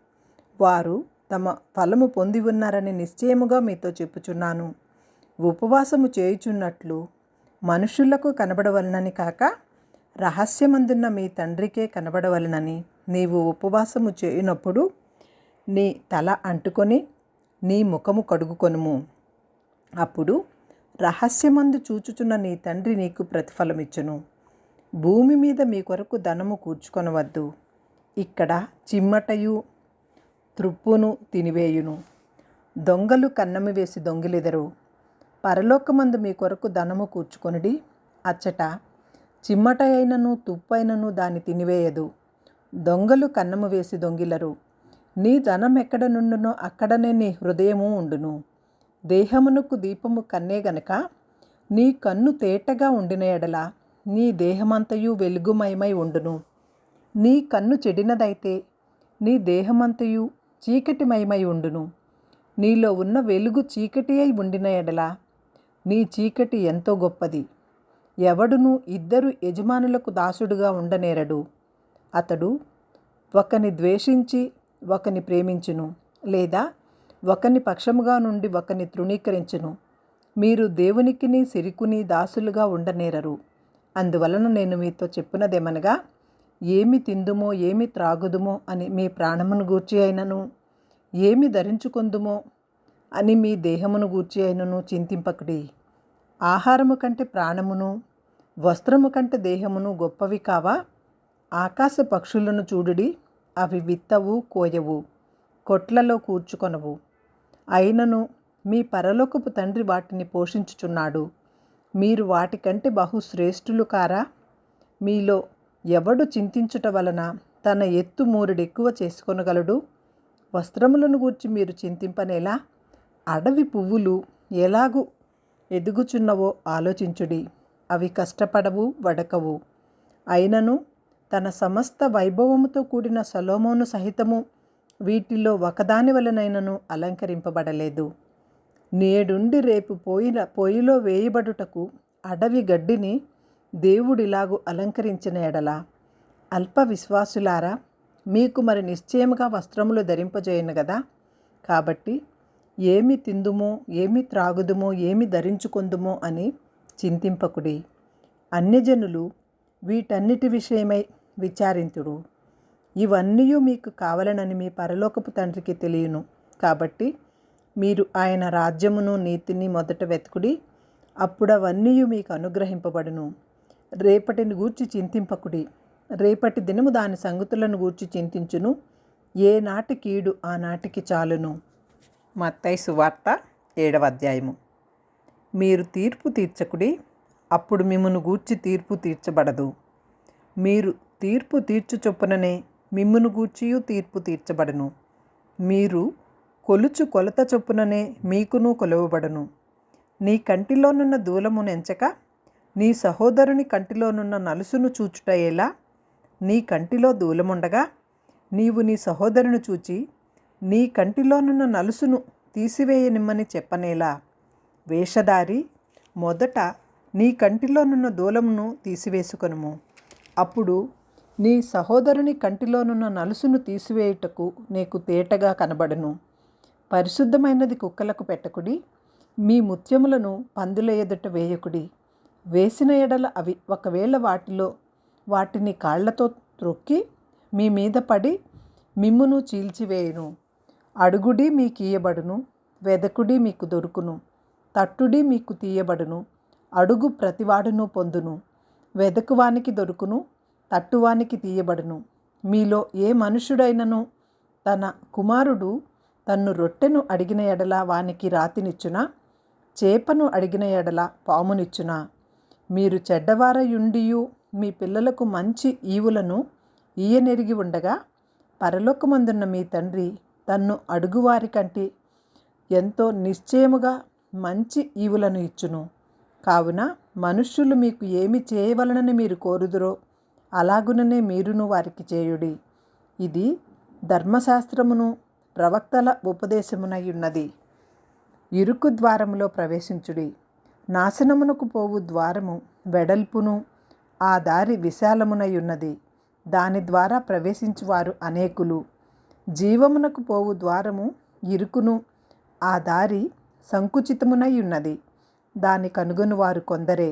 వారు తమ ఫలము పొంది ఉన్నారని నిశ్చయముగా మీతో చెప్పుచున్నాను. ఉపవాసము చేయుచున్నట్లు మనుష్యులకు కనబడవలనని కాక రహస్యమందున్న మీ తండ్రికే కనబడవలనని నీవు ఉపవాసము చేయునప్పుడు నీ తల అంటుకొని నీ ముఖము కడుగుకొనుము. అప్పుడు రహస్యమందు చూచుచున్న నీ తండ్రి నీకు ప్రతిఫలమిచ్చును. భూమి మీద మీ కొరకు ధనము కూర్చుకొనవద్దు. ఇక్కడ చిమ్మటయు త్రుప్పును తినివేయును, దొంగలు కన్నమి వేసి దొంగిలెదరు. పరలోకమందు మీ కొరకు ధనము కూర్చుకొనుడి, అచ్చట చిమ్మట అయినను తుప్పైనను దాన్ని తినివేయదు, దొంగలు కన్నము వేసి దొంగిలరు. నీ ధనం ఎక్కడ నుండునో అక్కడనే నీ హృదయము ఉండును. దేహమునకు దీపము కన్నే గనక నీ కన్ను తేటగా ఉండిన ఎడల నీ దేహమంతయు వెలుగుమయమై ఉండును. నీ కన్ను చెడినదైతే నీ దేహమంతయు చీకటిమయమై ఉండును. నీలో ఉన్న వెలుగు చీకటి అయి ఉండిన ఎడల నీ చీకటి ఎంతో గొప్పది. ఎవడును ఇద్దరు యజమానులకు దాసుడుగా ఉండనేరడు. అతడు ఒకని ద్వేషించి ఒకని ప్రేమించును, లేదా ఒకని పక్షముగా నుండి ఒకని తృణీకరించును. మీరు దేవునికిని సిరికుని దాసులుగా ఉండనేరరు. అందువలన నేను మీతో చెప్పునదేమనగా, ఏమి తిందుమో ఏమి త్రాగుదుమో అని మీ ప్రాణమును గూర్చి అయినను, ఏమి ధరించుకొందుమో అని మీ దేహమును గూర్చి అయినను చింతింపకుడి. ఆహారము కంటే ప్రాణమును, వస్త్రము కంటే దేహమును గొప్పవి కావా? ఆకాశ పక్షులను చూడుడి, అవి విత్తవు, కోయవు, కొట్లలో కూర్చుకొనవు, అయినను మీ పరలోకపు తండ్రి వాటిని పోషించుచున్నాడు. మీరు వాటికంటే బహుశ్రేష్ఠులు కారా? మీలో ఎవడు చింతించుట వలన తన ఎత్తు మూరెడెక్కువ చేసుకొనగలడు? వస్త్రములను గూర్చి మీరు చింతింపనేలా? అడవి పువ్వులు ఎలాగూ ఎదుగుచున్నవో ఆలోచించుడి. అవి కష్టపడవు, వడకవు. అయినను తన సమస్త వైభవముతో కూడిన సొలొమోను సహితము వీటిలో ఒకదాని వలనైనను అలంకరింపబడలేదు. నేడుండి రేపు పొయ్యిలో వేయబడుటకు అడవి గడ్డిని దేవుడిలాగు అలంకరించిన ఎడల, అల్ప విశ్వాసులారా, మీకు మరి నిశ్చయముగా వస్త్రములు ధరింపజేయను గదా. కాబట్టి ఏమి తిందుమో ఏమి త్రాగుదుమో ఏమి ధరించుకొందుమో అని చింతింపకుడి. అన్యజనులు వీటన్నిటి విషయమై విచారింతుడు. ఇవన్నీ మీకు కావాలనని మీ పరలోకపు తండ్రికి తెలియను. కాబట్టి మీరు ఆయన రాజ్యమును నీతిని మొదట వెతుకుడి, అప్పుడు అవన్నీ మీకు అనుగ్రహింపబడును. రేపటిని గూర్చి చింతింపకుడి, రేపటి దినము దాని సంగతులను గూర్చి చింతించును. ఏ నాటి కీడు ఆ నాటికి చాలును. మత్తయి సువార్త 7వ అధ్యాయము. మీరు తీర్పు తీర్చకుడి, అప్పుడు మిమ్మును గూర్చి తీర్పు తీర్చబడదు. మీరు తీర్పు తీర్చు చొప్పుననే మిమ్మును గూర్చియు తీర్పు తీర్చబడును. మీరు కొలుచు కొలత చొప్పుననే మీకును కొలవబడును. నీ కంటిలోనున్న దూలమును ఎంచక నీ సహోదరుని కంటిలోనున్న నలుసును చూచుట ఎలా? నీ కంటిలో దూలముండగా నీవు నీ సహోదరుని చూచి నీ కంటిలోనున్న నలుసును తీసివేయనిమ్మని చెప్పనేలా? వేషధారి, మొదట నీ కంటిలోనున్న దూలమును తీసివేసుకొనుము, అప్పుడు నీ సహోదరుని కంటిలోనున్న నలుసును తీసివేయుటకు నీకు తేటగా కనబడును. పరిశుద్ధమైనది కుక్కలకు పెట్టకుడి, మీ ముత్యములను పందుల ఎదుట వేయకుడి. వేసిన ఎడల అవి ఒకవేళ వాటిని కాళ్లతో త్రొక్కి మీ మీద పడి మిమ్మును చీల్చివేయును. అడుగుడి మీకు ఇయ్యబడును, వెదకుడి మీకు దొరుకును, తట్టుడి మీకు తీయబడును. అడుగు ప్రతివాడును పొందును, వెదకువానికి దొరుకును, తట్టువానికి తీయబడును. మీలో ఏ మనుషుడైనను తన కుమారుడు తన్ను రొట్టెను అడిగిన ఎడల వానికి రాతినిచ్చునా? చేపను అడిగిన ఎడల పామునిచ్చునా? మీరు చెడ్డవారయుండియు మీ పిల్లలకు మంచి ఈవులను ఈయనెరిగి ఉండగా, పరలోకమందున్న మీ తండ్రి తన్ను అడుగువారి కంటే ఎంతో నిశ్చయముగా మంచి ఈవులను ఇచ్చును. కావున మనుష్యులు మీకు ఏమి చేయవలనని మీరు కోరుదురో అలాగుననే మీరును వారికి చేయుడి. ఇది ధర్మశాస్త్రమును ప్రవక్తల ఉపదేశమునై ఉన్నది. ఇరుకు ద్వారములో ప్రవేశించుడి. నాశనమునకు పోవు ద్వారము వెడల్పును ఆ దారి విశాలమునై ఉన్నది, దాని ద్వారా ప్రవేశించువారు అనేకులు. జీవమునకు పోవు ద్వారము ఇరుకును ఆ దారి సంకుచితమునై ఉన్నది, దాని కనుగొనువారు కొందరే.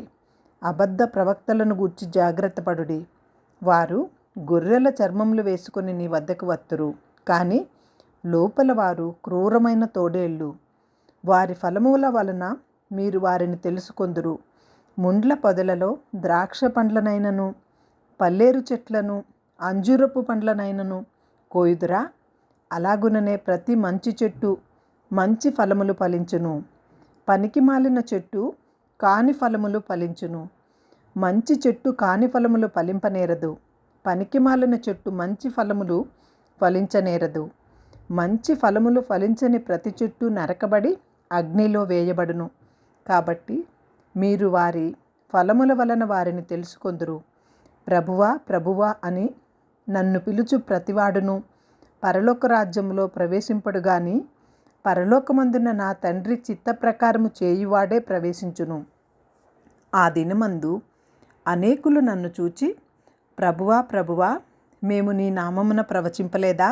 అబద్ధ ప్రవక్తలను గూర్చి జాగ్రత్త పడుడి. వారు గొర్రెల చర్మములు వేసుకొని నీ వద్దకు వత్తురు, కానీ లోపల వారు క్రూరమైన తోడేళ్ళు. వారి ఫలముల వలన మీరు వారిని తెలుసుకొందురు. ముండ్ల పొదలలో ద్రాక్ష పండ్లనైనను పల్లేరు చెట్లను అంజూరపు పండ్లనైనను కోయుదురా? అలాగుననే ప్రతి మంచి చెట్టు మంచి ఫలములు ఫలించును, పనికి మాలిన చెట్టు కాని ఫలములు ఫలించును. మంచి చెట్టు కాని ఫలములు ఫలింపనేరదు, పనికి మాలిన చెట్టు మంచి ఫలములు ఫలించనేరదు. మంచి ఫలములు ఫలించని ప్రతి చెట్టు నరకబడి అగ్నిలో వేయబడును. కాబట్టి మీరు వారి ఫలముల వలన వారిని తెలుసుకొందురు. ప్రభువా ప్రభువా అని నన్ను పిలుచు ప్రతివాడును పరలోక రాజ్యములో ప్రవేశింపడు గాని పరలోకమందున నా తండ్రి చిత్త ప్రకారము చేయువాడే ప్రవేశించును. ఆ దినమందు అనేకులు నన్ను చూచి, ప్రభువా ప్రభువా, మేము నీ నామమున ప్రవచింపలేదా?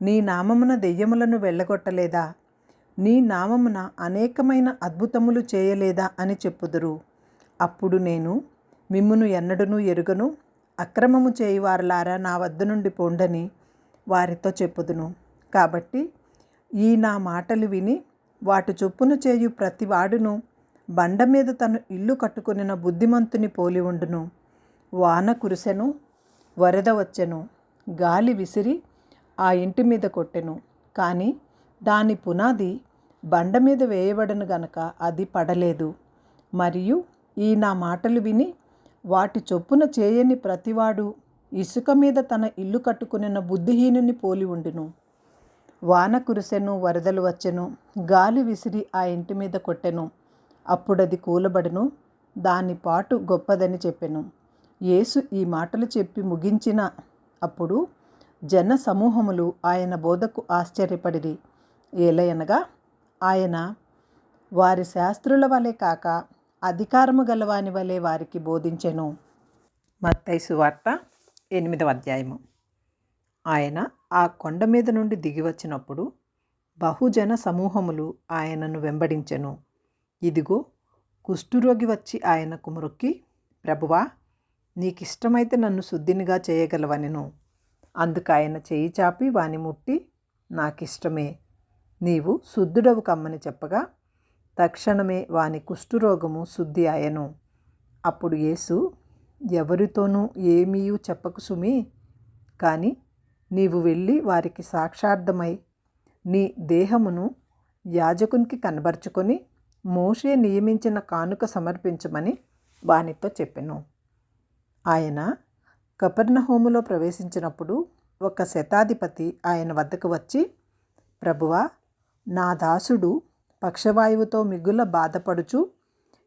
నీ నామమున దెయ్యములను వెళ్ళగొట్టలేదా? నీ నామమున అనేకమైన అద్భుతములు చేయలేదా అని చెప్పుదురు. అప్పుడు నేను, మిమ్మును ఎన్నడూనూ ఎరుగను, అక్రమము చేయువారులారా నా వద్ద నుండి పొండని వారితో చెప్పుదును. కాబట్టి ఈ నా మాటలు విని వాటి చొప్పున చేయు ప్రతివాడును బండ మీద తను ఇల్లు కట్టుకొనిన బుద్ధిమంతుని పోలి ఉండును. వాన కురిసెను, వరద వచ్చెను, గాలి విసిరి ఆ ఇంటి మీద కొట్టెను, కానీ దాని పునాది బండ మీద వేయబడను గనక అది పడలేదు. మరియు ఈ నా మాటలు విని వాటి చొప్పున చేయని ప్రతివాడు ఇసుక మీద తన ఇల్లు కట్టుకునిన బుద్ధిహీనుని పోలి ఉండును. వాన కురిసెను, వరదలు వచ్చెను, గాలి విసిరి ఆ ఇంటి మీద కొట్టెను, అప్పుడది కూలబడెను, దాని పాటు గొప్పదని చెప్పెను. యేసు ఈ మాటలు చెప్పి ముగించిన అప్పుడు జన సమూహములు ఆయన బోధకు ఆశ్చర్యపడిరి. ఏలయనగా ఆయన వారి శాస్త్రుల వలె కాక అధికారము గలవాని వలె వారికి బోధించెను. మత్తయి సువార్త 8వ అధ్యాయము. ఆయన ఆ కొండ మీద నుండి దిగివచ్చినప్పుడు బహుజన సమూహములు ఆయనను వెంబడించెను. ఇదిగో, కుష్ఠురోగి వచ్చి ఆయనకు మ్రొక్కి, ప్రభువా, నీకిష్టమైతే నన్ను శుద్ధినిగా చేయగలవనెను. అందుకు ఆయన చేయి చాపి వాని ముట్టి, నాకిష్టమే, నీవు శుద్ధుడవు కమ్మని చెప్పగా తక్షణమే వాని కుష్ఠురోగము శుద్ధి ఆయను. అప్పుడు యేసు, ఎవరితోనూ ఏమీయూ చెప్పకు సుమీ, కానీ నీవు వెళ్ళి వారికి సాక్షార్థమై నీ దేహమును యాజకునికి కనబరుచుకొని మోషే నియమించిన కానుక సమర్పించమని వానితో చెప్పెను. ఆయన కపెర్నహూములో ప్రవేశించినప్పుడు ఒక శతాధిపతి ఆయన వద్దకు వచ్చి, ప్రభువా, నా దాసుడు పక్షవాయువుతో మిగుల బాధపడుచు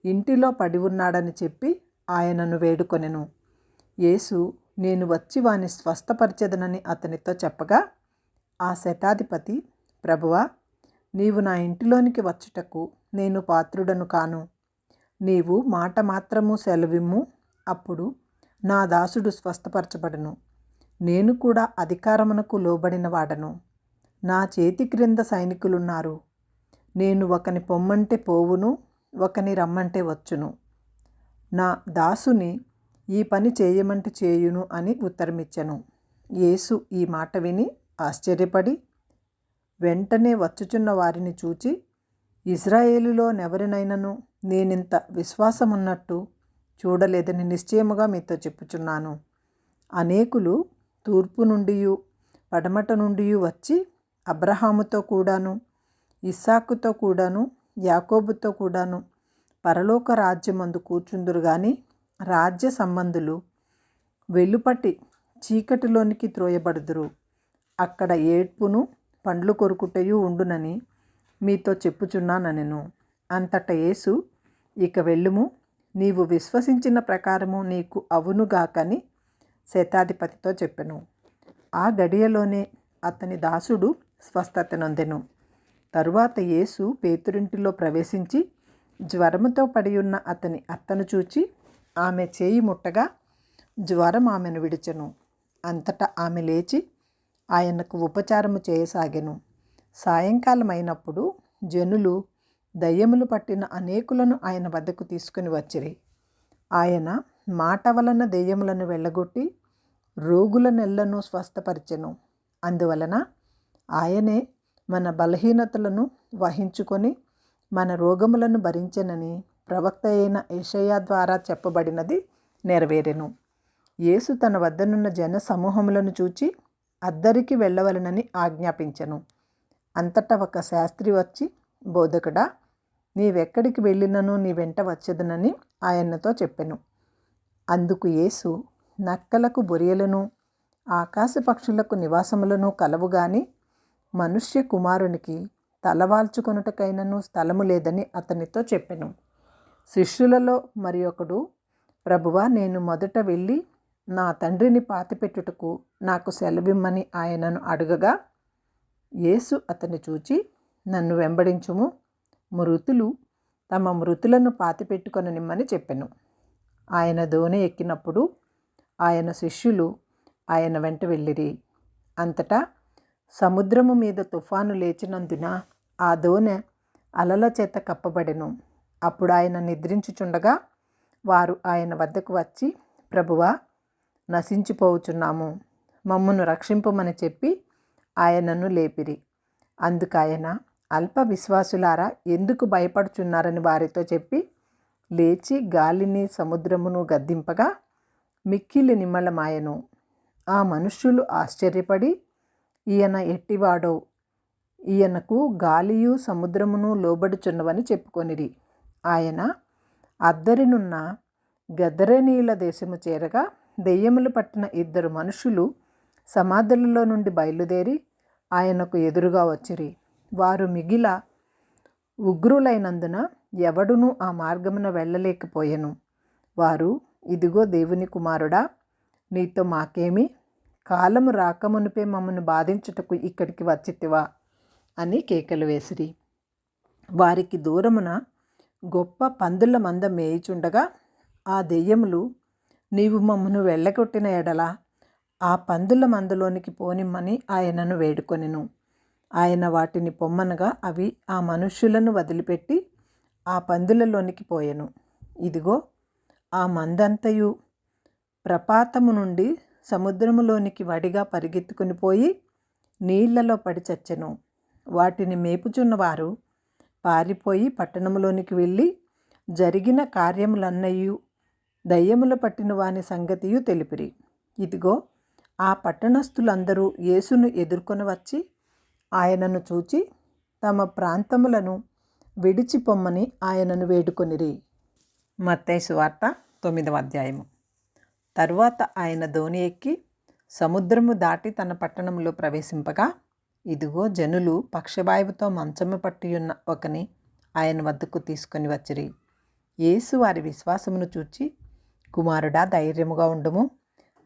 ఇంటిలో పడి ఉన్నాడని చెప్పి ఆయనను వేడుకొనెను. యేసు, నేను వచ్చి వాని స్వస్థపరచెదనని అతనితో చెప్పగా, ఆ శతాధిపతి, ప్రభువా, నీవు నా ఇంటిలోనికి వచ్చుటకు నేను పాత్రుడను కాను. నీవు మాట మాత్రము సెలవిమ్ము, అప్పుడు నా దాసుడు స్వస్థపరచబడును. నేను కూడా అధికారమునకు లోబడిన వాడను. నా చేతి క్రింద సైనికులున్నారు. నేను ఒకని పొమ్మంటే పోవును, ఒకని రమ్మంటే వచ్చును. నా దాసుని ఈ పని చేయమంటే చేయును అని ఉత్తరమిచ్చెను. యేసు ఈ మాట విని ఆశ్చర్యపడి వెంటనే వచ్చుచున్న వారిని చూచి, ఇజ్రాయేలులో నెవరినైనను నేనింత విశ్వాసమున్నట్టు చూడలేదని నిశ్చయముగా మీతో చెప్పుచున్నాను. అనేకులు తూర్పు నుండియు పడమట నుండియు వచ్చి అబ్రహాముతో కూడాను, ఇస్సాకుతో కూడాను, యాకోబుతో కూడాను పరలోక రాజ్యమందు కూర్చుందురు గాని రాజ్య సంబంధులు వెలుపటి చీకటిలోనికి త్రోయబడుదురు. అక్కడ ఏడ్పును పండ్లు కొరుకుటయు ఉండునని మీతో చెప్పుచున్నానెను. అంతట యేసు, ఇక వెళ్ళుము, నీవు విశ్వసించిన ప్రకారము నీకు అవునుగాకని శతాధిపతితో చెప్పెను. ఆ గడియలోనే అతని దాసుడు స్వస్థత నొందెను. తరువాత యేసు పేతురింటిలో ప్రవేశించి జ్వరముతో పడి ఉన్న అతని అత్తను చూచి ఆమె చేయి ముట్టగా జ్వరం ఆమెను విడిచెను. అంతటా ఆమె లేచి ఆయనకు ఉపచారము చేయసాగెను. సాయంకాలం అయినప్పుడు జనులు దయ్యములు పట్టిన అనేకులను ఆయన వద్దకు తీసుకుని వచ్చిరి. ఆయన మాట వలన దెయ్యములను వెళ్ళగొట్టి రోగులనెల్లను స్వస్థపరిచెను. అందువలన ఆయనే మన బలహీనతలను వహించుకొని మన రోగములను భరించెనని ప్రవక్త అయిన యెషయా ద్వారా చెప్పబడినది నెరవేరెను. యేసు తన వద్దనున్న జన సమూహములను చూచి అద్దరికి వెళ్ళవలనని ఆజ్ఞాపించెను. అంతటా ఒక శాస్త్రి వచ్చి, బోధకుడా, నీవెక్కడికి వెళ్ళినను నీ వెంట వచ్చేదనని ఆయనతో చెప్పెను. అందుకు యేసు, నక్కలకు బొరియలను ఆకాశ పక్షులకు నివాసములను కలవు గాని మనుష్య కుమారునికి తలవాల్చుకొనుటకైనను స్థలము లేదని అతనితో చెప్పెను. శిష్యులలో మరి ఒకడు, ప్రభువా, నేను మొదట వెళ్ళి నా తండ్రిని పాతిపెట్టుటకు నాకు సెలవిమ్మని ఆయనను అడుగగా, యేసు అతన్ని చూచి, నన్ను వెంబడించుము, మృతులు తమ మృతులను పాతిపెట్టుకొననిమ్మని చెప్పెను. ఆయన దోణి ఎక్కినప్పుడు ఆయన శిష్యులు ఆయన వెంట వెళ్ళిరి. అంతటా సముద్రము మీద తుఫాను లేచినందున ఆ దోణె అలల చేత కప్పబడెను. అప్పుడు ఆయన నిద్రించుచుండగా వారు ఆయన వద్దకు వచ్చి, ప్రభువా, నశించిపోవుచున్నాము, మమ్మను రక్షింపమని చెప్పి ఆయనను లేపిరి. అందుకాయన, అల్ప విశ్వాసులారా, ఎందుకు భయపడుచున్నారని వారితో చెప్పి లేచి గాలిని సముద్రమును గద్దింపగా మిక్కిలి నిమ్మళమాయెను. ఆ మనుష్యులు ఆశ్చర్యపడి, ఈయన ఎట్టివాడో, ఈయనకు గాలియు సముద్రమును లోబడుచున్నవని చెప్పుకొనిరి. ఆయన అద్దరినున్న గదరేనీయుల దేశము చేరగా దెయ్యములు పట్టిన 2 మనుషులు సమాధులలో నుండి బయలుదేరి ఆయనకు ఎదురుగా వచ్చిరి. వారు మిగిల ఉగ్రులైనందున ఎవడునూ ఆ మార్గమున వెళ్ళలేకపోయెను. వారు, ఇదిగో దేవుని కుమారుడా, నీతో మాకేమి? కాలము రాకమునుపే మమ్మను బాధించుటకు ఇక్కడికి వచ్చితివా అని కేకలు వేసిరి. వారికి దూరమున గొప్ప పందుల మంద మేయుచుండగా ఆ దెయ్యములు, నీవు మమ్మను వెళ్ళగొట్టిన ఎడల ఆ పందుల మందలోనికి పోనిమ్మని ఆయనను వేడుకొనెను. ఆయన వాటిని పొమ్మనగా అవి ఆ మనుష్యులను వదిలిపెట్టి ఆ పందులలోనికి పోయెను. ఇదిగో, ఆ మందంతయు ప్రపాతము నుండి సముద్రములోనికి వడిగా పరిగెత్తుకుని పోయి నీళ్లలో పడి చచ్చెను. వాటిని మేపుచున్నవారు పారిపోయి పట్టణములోనికి వెళ్ళి జరిగిన కార్యములన్నయూ దయ్యములు పట్టిన వాని సంగతియు తెలిపిరి. ఇదిగో, ఆ పట్టణస్థులందరూ యేసును ఎదుర్కొని వచ్చి ఆయనను చూచి తమ ప్రాంతములను విడిచిపొమ్మని ఆయనను వేడుకొనిరి. మత్తయి సువార్త 9వ అధ్యాయము. తరువాత ఆయన దోణి ఎక్కి సముద్రము దాటి తన పట్టణంలో ప్రవేశింపగా, ఇదిగో, జనులు పక్షవాయువుతో మంచము పట్టియున్న ఒకని ఆయన వద్దకు తీసుకొని వచ్చిరి. యేసు వారి విశ్వాసమును చూచి, కుమారుడా, ధైర్యముగా ఉండుము,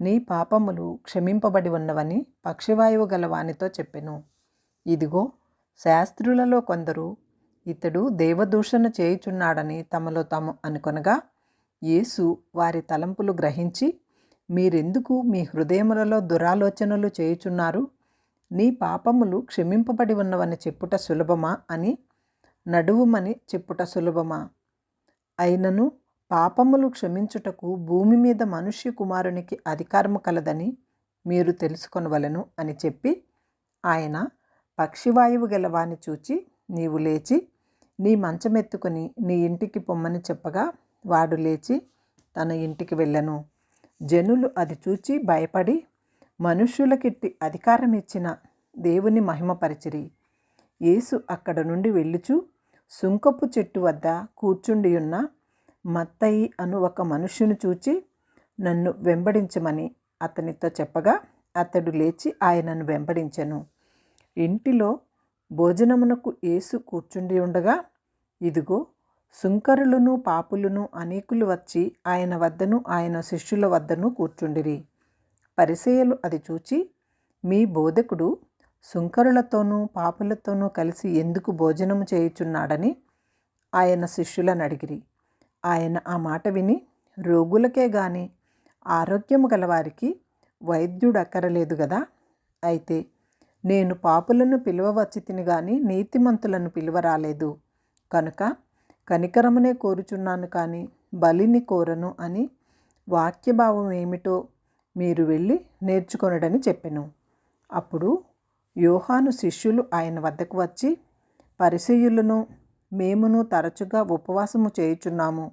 నీ పాపములు క్షమింపబడి ఉన్నవని పక్షవాయువు గల వానితో చెప్పెను. ఇదిగో, శాస్త్రులలో కొందరు ఇతడు దేవదూషణ చేయుచున్నాడని తమలో తాము అనుకొనగా, యేసు వారి తలంపులు గ్రహించి, మీరెందుకు మీ హృదయములలో దురాలోచనలు చేయుచున్నారు? నీ పాపములు క్షమింపబడి ఉన్నవని చెప్పుట సులభమా అని నడువుమని చెప్పుట సులభమా? అయినను పాపములు క్షమించుటకు భూమి మీద మనుష్య కుమారునికి అధికారము కలదని మీరు తెలుసుకొనవలెను అని చెప్పి ఆయన పక్షివాయువు గలవాని చూచి, నీవు లేచి నీ మంచమెత్తుకొని నీ ఇంటికి పొమ్మని చెప్పగా వాడు లేచి తన ఇంటికి వెళ్ళెను. జనులు అది చూచి భయపడి మనుష్యులకిట్టి అధికారం ఇచ్చిన దేవుని మహిమపరిచిరి. యేసు అక్కడ నుండి వెళ్ళుచు సుంకపు చెట్టు వద్ద కూర్చుండియున్న మత్తయి అను ఒక మనుష్యుని చూచి, నన్ను వెంబడించమని అతనితో చెప్పగా అతడు లేచి ఆయనను వెంబడించెను. ఇంటిలో భోజనమునకు యేసు కూర్చుండి ఉండగా, ఇదిగో, సుంకరులను పాపులను అనేకులు వచ్చి ఆయన వద్దను ఆయన శిష్యుల వద్దను కూర్చుండిరి. పరిసయ్యులు అది చూచి, మీ బోధకుడు సుంకరులతోనూ పాపులతోనూ కలిసి ఎందుకు భోజనము చేయుచున్నాడని ఆయన శిష్యులను అడిగిరి. ఆయన ఆ మాట విని, రోగులకే గాని ఆరోగ్యము గలవారికి వైద్యుడు అక్కరలేదు గదా, అయితే నేను పాపులను పిలువవచ్చి తిని గాని నీతిమంతులను పిలువరాలేదు, కనుక కనికరమునే కోరుచున్నాను కానీ బలిని కోరను అని వాక్యభావం ఏమిటో మీరు వెళ్ళి నేర్చుకొనుడని చెప్పెను. అప్పుడు యోహాను శిష్యులు ఆయన వద్దకు వచ్చి, పరిసయ్యులను మేమును తరచుగా ఉపవాసము చేయుచున్నాము,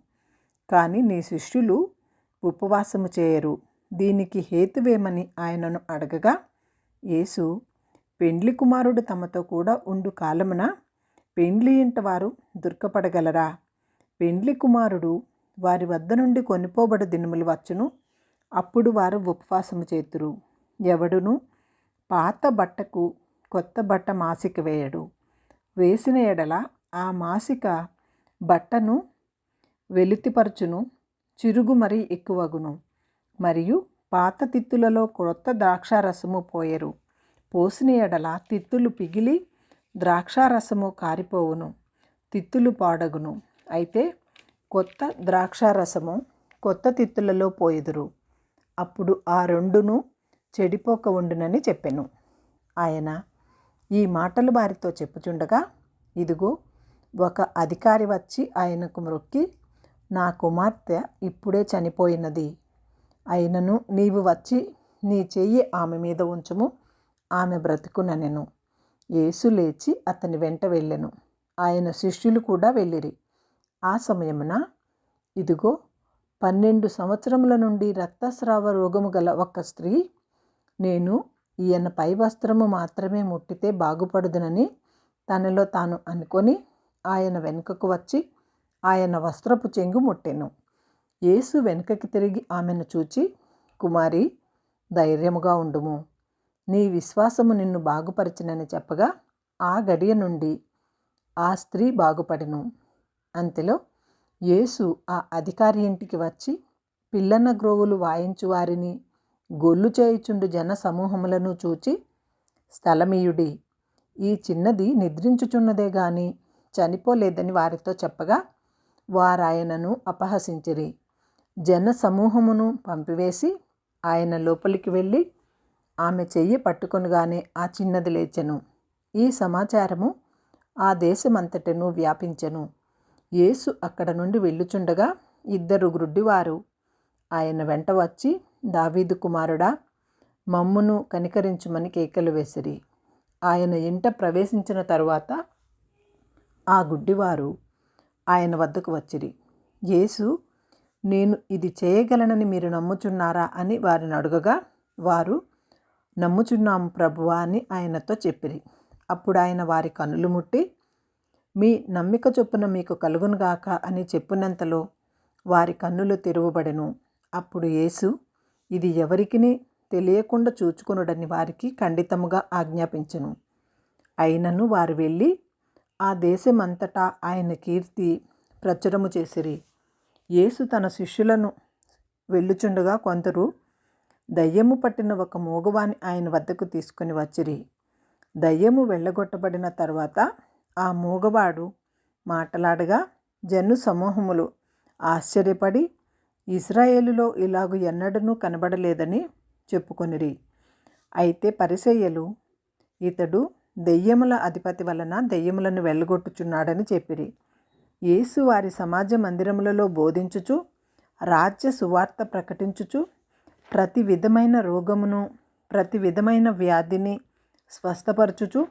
కానీ నీ శిష్యులు ఉపవాసము చేయరు, దీనికి హేతువేమని ఆయనను అడగగా, యేసు, పెండ్లి కుమారుడు తమతో కూడా ఉండు కాలమున పెండ్లి ఇంట వారు దుర్గపడగలరా? పెండ్లి కుమారుడు వారి వద్ద నుండి కొనిపోబడు దినములు వచ్చును, అప్పుడు వారు ఉపవాసము చేతురు. ఎవడును పాత బట్టకు కొత్త బట్ట మాసిక వేయడు. వేసిన ఎడల ఆ మాసిక బట్టను వెలితిపరచును, చిరుగు మరీ ఎక్కువగును. మరియు పాత తిత్తులలో క్రొత్త ద్రాక్షారసము పోయరు. పోసిన ఎడల తిత్తులు పిగిలి ద్రాక్షారసము కారిపోవును, తిత్తులు పాడగును. అయితే కొత్త ద్రాక్షారసము కొత్త తిత్తులలో పోయుదురు, అప్పుడు ఆ రెండును చెడిపోక ఉండునని చెప్పెను. ఆయన ఈ మాటలు వారితో చెప్పుచుండగా, ఇదిగో ఒక అధికారి వచ్చి ఆయనకు మ్రొక్కి, నా కుమార్తె ఇప్పుడే చనిపోయినది. అయినను నీవు వచ్చి నీ చెయ్యి ఆమె మీద ఉంచుము, ఆమె బ్రతుకుననెను. యేసు లేచి అతని వెంట వెళ్ళెను. ఆయన శిష్యులు కూడా వెళ్ళిరి. ఆ సమయమున ఇదిగో 12 సంవత్సరముల నుండి రక్తస్రావ రోగము గల ఒక స్త్రీ, నేను ఈయన పై వస్త్రము మాత్రమే ముట్టితే బాగుపడుదునని తనలో తాను అనుకొని ఆయన వెనుకకు వచ్చి ఆయన వస్త్రపు చెంగు ముట్టెను. యేసు వెనుకకి తిరిగి ఆమెను చూచి, కుమారి, ధైర్యముగా ఉండుము, నీ విశ్వాసము నిన్ను బాగుపరిచినని చెప్పగా, ఆ గడియ నుండి ఆ స్త్రీ బాగుపడెను. అంతలో యేసు ఆ అధికారి ఇంటికి వచ్చి పిల్లన గ్రోవులు వాయించు వారిని, గొల్లు చేయుచుండు జన సమూహములను చూచి, స్థలమీయుడి, ఈ చిన్నది నిద్రించుచున్నదే గాని చనిపోలేదని వారితో చెప్పగా, వారాయనను అపహసించిరి. జన సమూహమును పంపివేసి ఆయన లోపలికి వెళ్ళి ఆమె చెయ్యి పట్టుకొనగానే ఆ చిన్నది లేచెను. ఈ సమాచారము ఆ దేశమంతటను వ్యాపించెను. యేసు అక్కడ నుండి వెళ్ళుచుండగా 2 గ్రుడ్డివారు ఆయన వెంట వచ్చి, దావీదు కుమారుడా, మమ్మును కనికరించుమని కేకలు వేసిరి. ఆయన ఇంట ప్రవేశించిన తరువాత ఆ గుడ్డివారు ఆయన వద్దకు వచ్చిరి. యేసు, నేను ఇది చేయగలనని మీరు నమ్ముచున్నారా అని వారిని అడుగగా, వారు, నమ్ముచున్నాము ప్రభువా అని ఆయనతో చెప్పిరి. అప్పుడు ఆయన వారి కన్నులు ముట్టి, మీ నమ్మిక చొప్పున మీకు కలుగునుగాక అని చెప్పినంతలో వారి కన్నులు తెరువబడెను. అప్పుడు యేసు, ఇది ఎవరికిని తెలియకుండా చూచుకొనుడని వారికి ఖండితముగా ఆజ్ఞాపించెను. అయినను వారు వెళ్ళి ఆ దేశమంతటా ఆయన కీర్తి ప్రచురము చేసిరి. యేసు తన శిష్యులను వెళ్ళుచుండగా కొందరు దయ్యము పట్టిన ఒక మూగవాని ఆయన వద్దకు తీసుకుని వచ్చిరి. దయ్యము వెళ్ళగొట్టబడిన తర్వాత ఆ మూగవాడు మాటలాడగా జను సమూహములు ఆశ్చర్యపడి, ఇశ్రాయేలులో ఇలాగు ఎన్నడూ కనబడలేదని చెప్పుకొనిరి. అయితే పరిసయ్యులు, ఇతడు దెయ్యముల అధిపతి వలన దెయ్యములను వెళ్ళగొట్టుచున్నాడని చెప్పిరి. యేసు వారి సమాజ మందిరములలో బోధించుచు, రాజ్య సువార్త ప్రకటించుచు, ప్రతి విధమైన రోగమును ప్రతి విధమైన వ్యాధిని స్వస్థపరచుచు